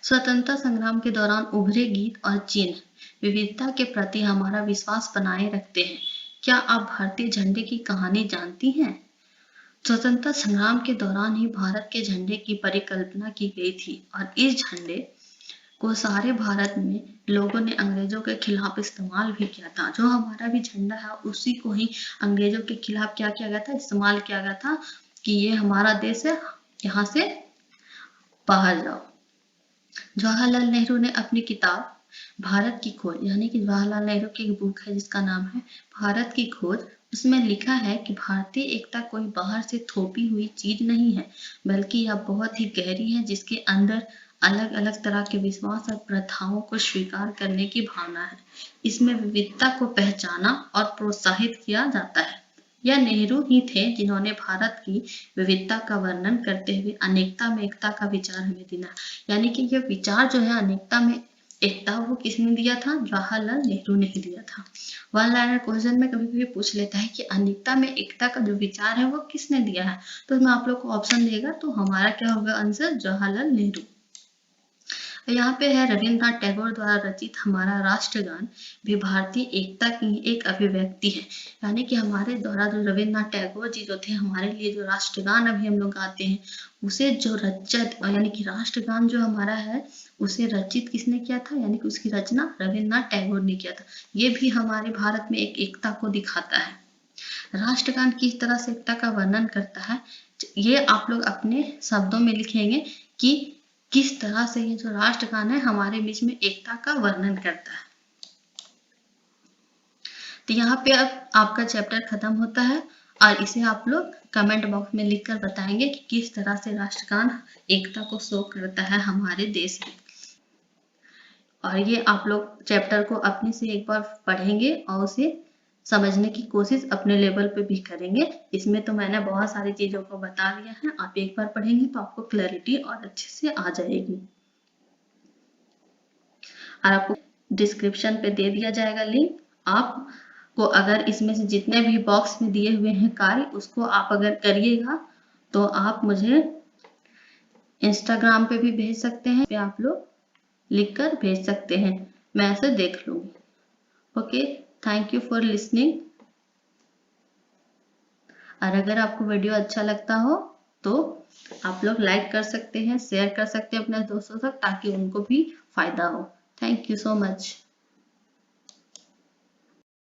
स्वतंत्रता संग्राम के दौरान उभरे गीत और चिन्ह विविधता के प्रति हमारा विश्वास बनाए रखते हैं। क्या आप भारतीय झंडे की कहानी जानती हैं? स्वतंत्रता संग्राम के दौरान ही भारत के झंडे की परिकल्पना की गई थी और इस झंडे को सारे भारत में लोगों ने अंग्रेजों के खिलाफ इस्तेमाल भी किया था। जो हमारा भी झंडा है उसी को ही अंग्रेजों के खिलाफ क्या किया गया था, इस्तेमाल किया गया था कि ये हमारा देश है, यहाँ से बाहर जाओ। जवाहरलाल नेहरू ने अपनी किताब भारत की खोज, यानी कि जवाहरलाल नेहरू की एक बुक है जिसका नाम है भारत की खोज, उसमें लिखा है कि भारतीय एकता कोई बाहर से थोपी हुई चीज नहीं है, बल्कि यह बहुत ही गहरी है, जिसके अंदर अलग अलग तरह के विश्वास और प्रथाओं को स्वीकार करने की भावना है। इसमें विविधता को पहचाना और प्रोत्साहित किया जाता है। यह नेहरू ही थे जिन्होंने भारत की विविधता का वर्णन करते हुए अनेकता में एकता का विचार हमें दिया। यानी कि यह विचार जो है अनेकता में एकता, वो किसने दिया था? जवाहरलाल नेहरू ने ही दिया था। वन लाइनर क्वेश्चन में कभी कभी पूछ लेता है कि अनेकता में एकता का जो विचार है वो किसने दिया है, तो इसमें आप लोग को ऑप्शन देगा, तो हमारा क्या होगा आंसर? जवाहरलाल नेहरू। यहाँ पे है रविन्द्रनाथ टैगोर द्वारा रचित हमारा राष्ट्रगान भी भारतीय एकता की एक अभिव्यक्ति है। यानी कि हमारे द्वारा जो रविन्द्रनाथ टैगोर जी जो थे, हमारे लिए जो राष्ट्रगान अभी हम लोग गाते हैं, उसे जो रचित, यानी कि राष्ट्रगान जो हमारा है उसे रचित किसने किया था, यानी कि उसकी रचना रविन्द्रनाथ टैगोर ने किया था। ये भी हमारे भारत में एक एकता को दिखाता है। राष्ट्रगान किस तरह से एकता का वर्णन करता है, ये आप लोग अपने शब्दों में लिखेंगे कि किस तरह से ये जो राष्ट्रगान है हमारे बीच में एकता का वर्णन करता है। तो यहाँ पे अब आपका चैप्टर खत्म होता है और इसे आप लोग कमेंट बॉक्स में लिखकर बताएंगे कि किस तरह से राष्ट्रगान एकता को शो करता है हमारे देश में। और ये आप लोग चैप्टर को अपने से एक बार पढ़ेंगे और उसे समझने की कोशिश अपने लेवल पे भी करेंगे। इसमें तो मैंने बहुत सारी चीजों को बता दिया है, आप एक बार पढ़ेंगे तो आपको क्लैरिटी और अच्छे से आ जाएगी। और आपको डिस्क्रिप्शन पे दे दिया जाएगा लिंक। आपको अगर इसमें से जितने भी बॉक्स में दिए हुए हैं कार्य, उसको आप अगर करिएगा तो आप मुझे इंस्टाग्राम पे भी भेज सकते हैं, पे आप लोग लिखकर भेज सकते हैं, मैं ऐसे देख लूंगी। Okay, thank you for listening. और अगर आपको वीडियो अच्छा लगता हो तो आप लोग लाइक कर सकते हैं, शेयर कर सकते हैं अपने दोस्तों तक, ताकि उनको भी फायदा हो। Thank you so much.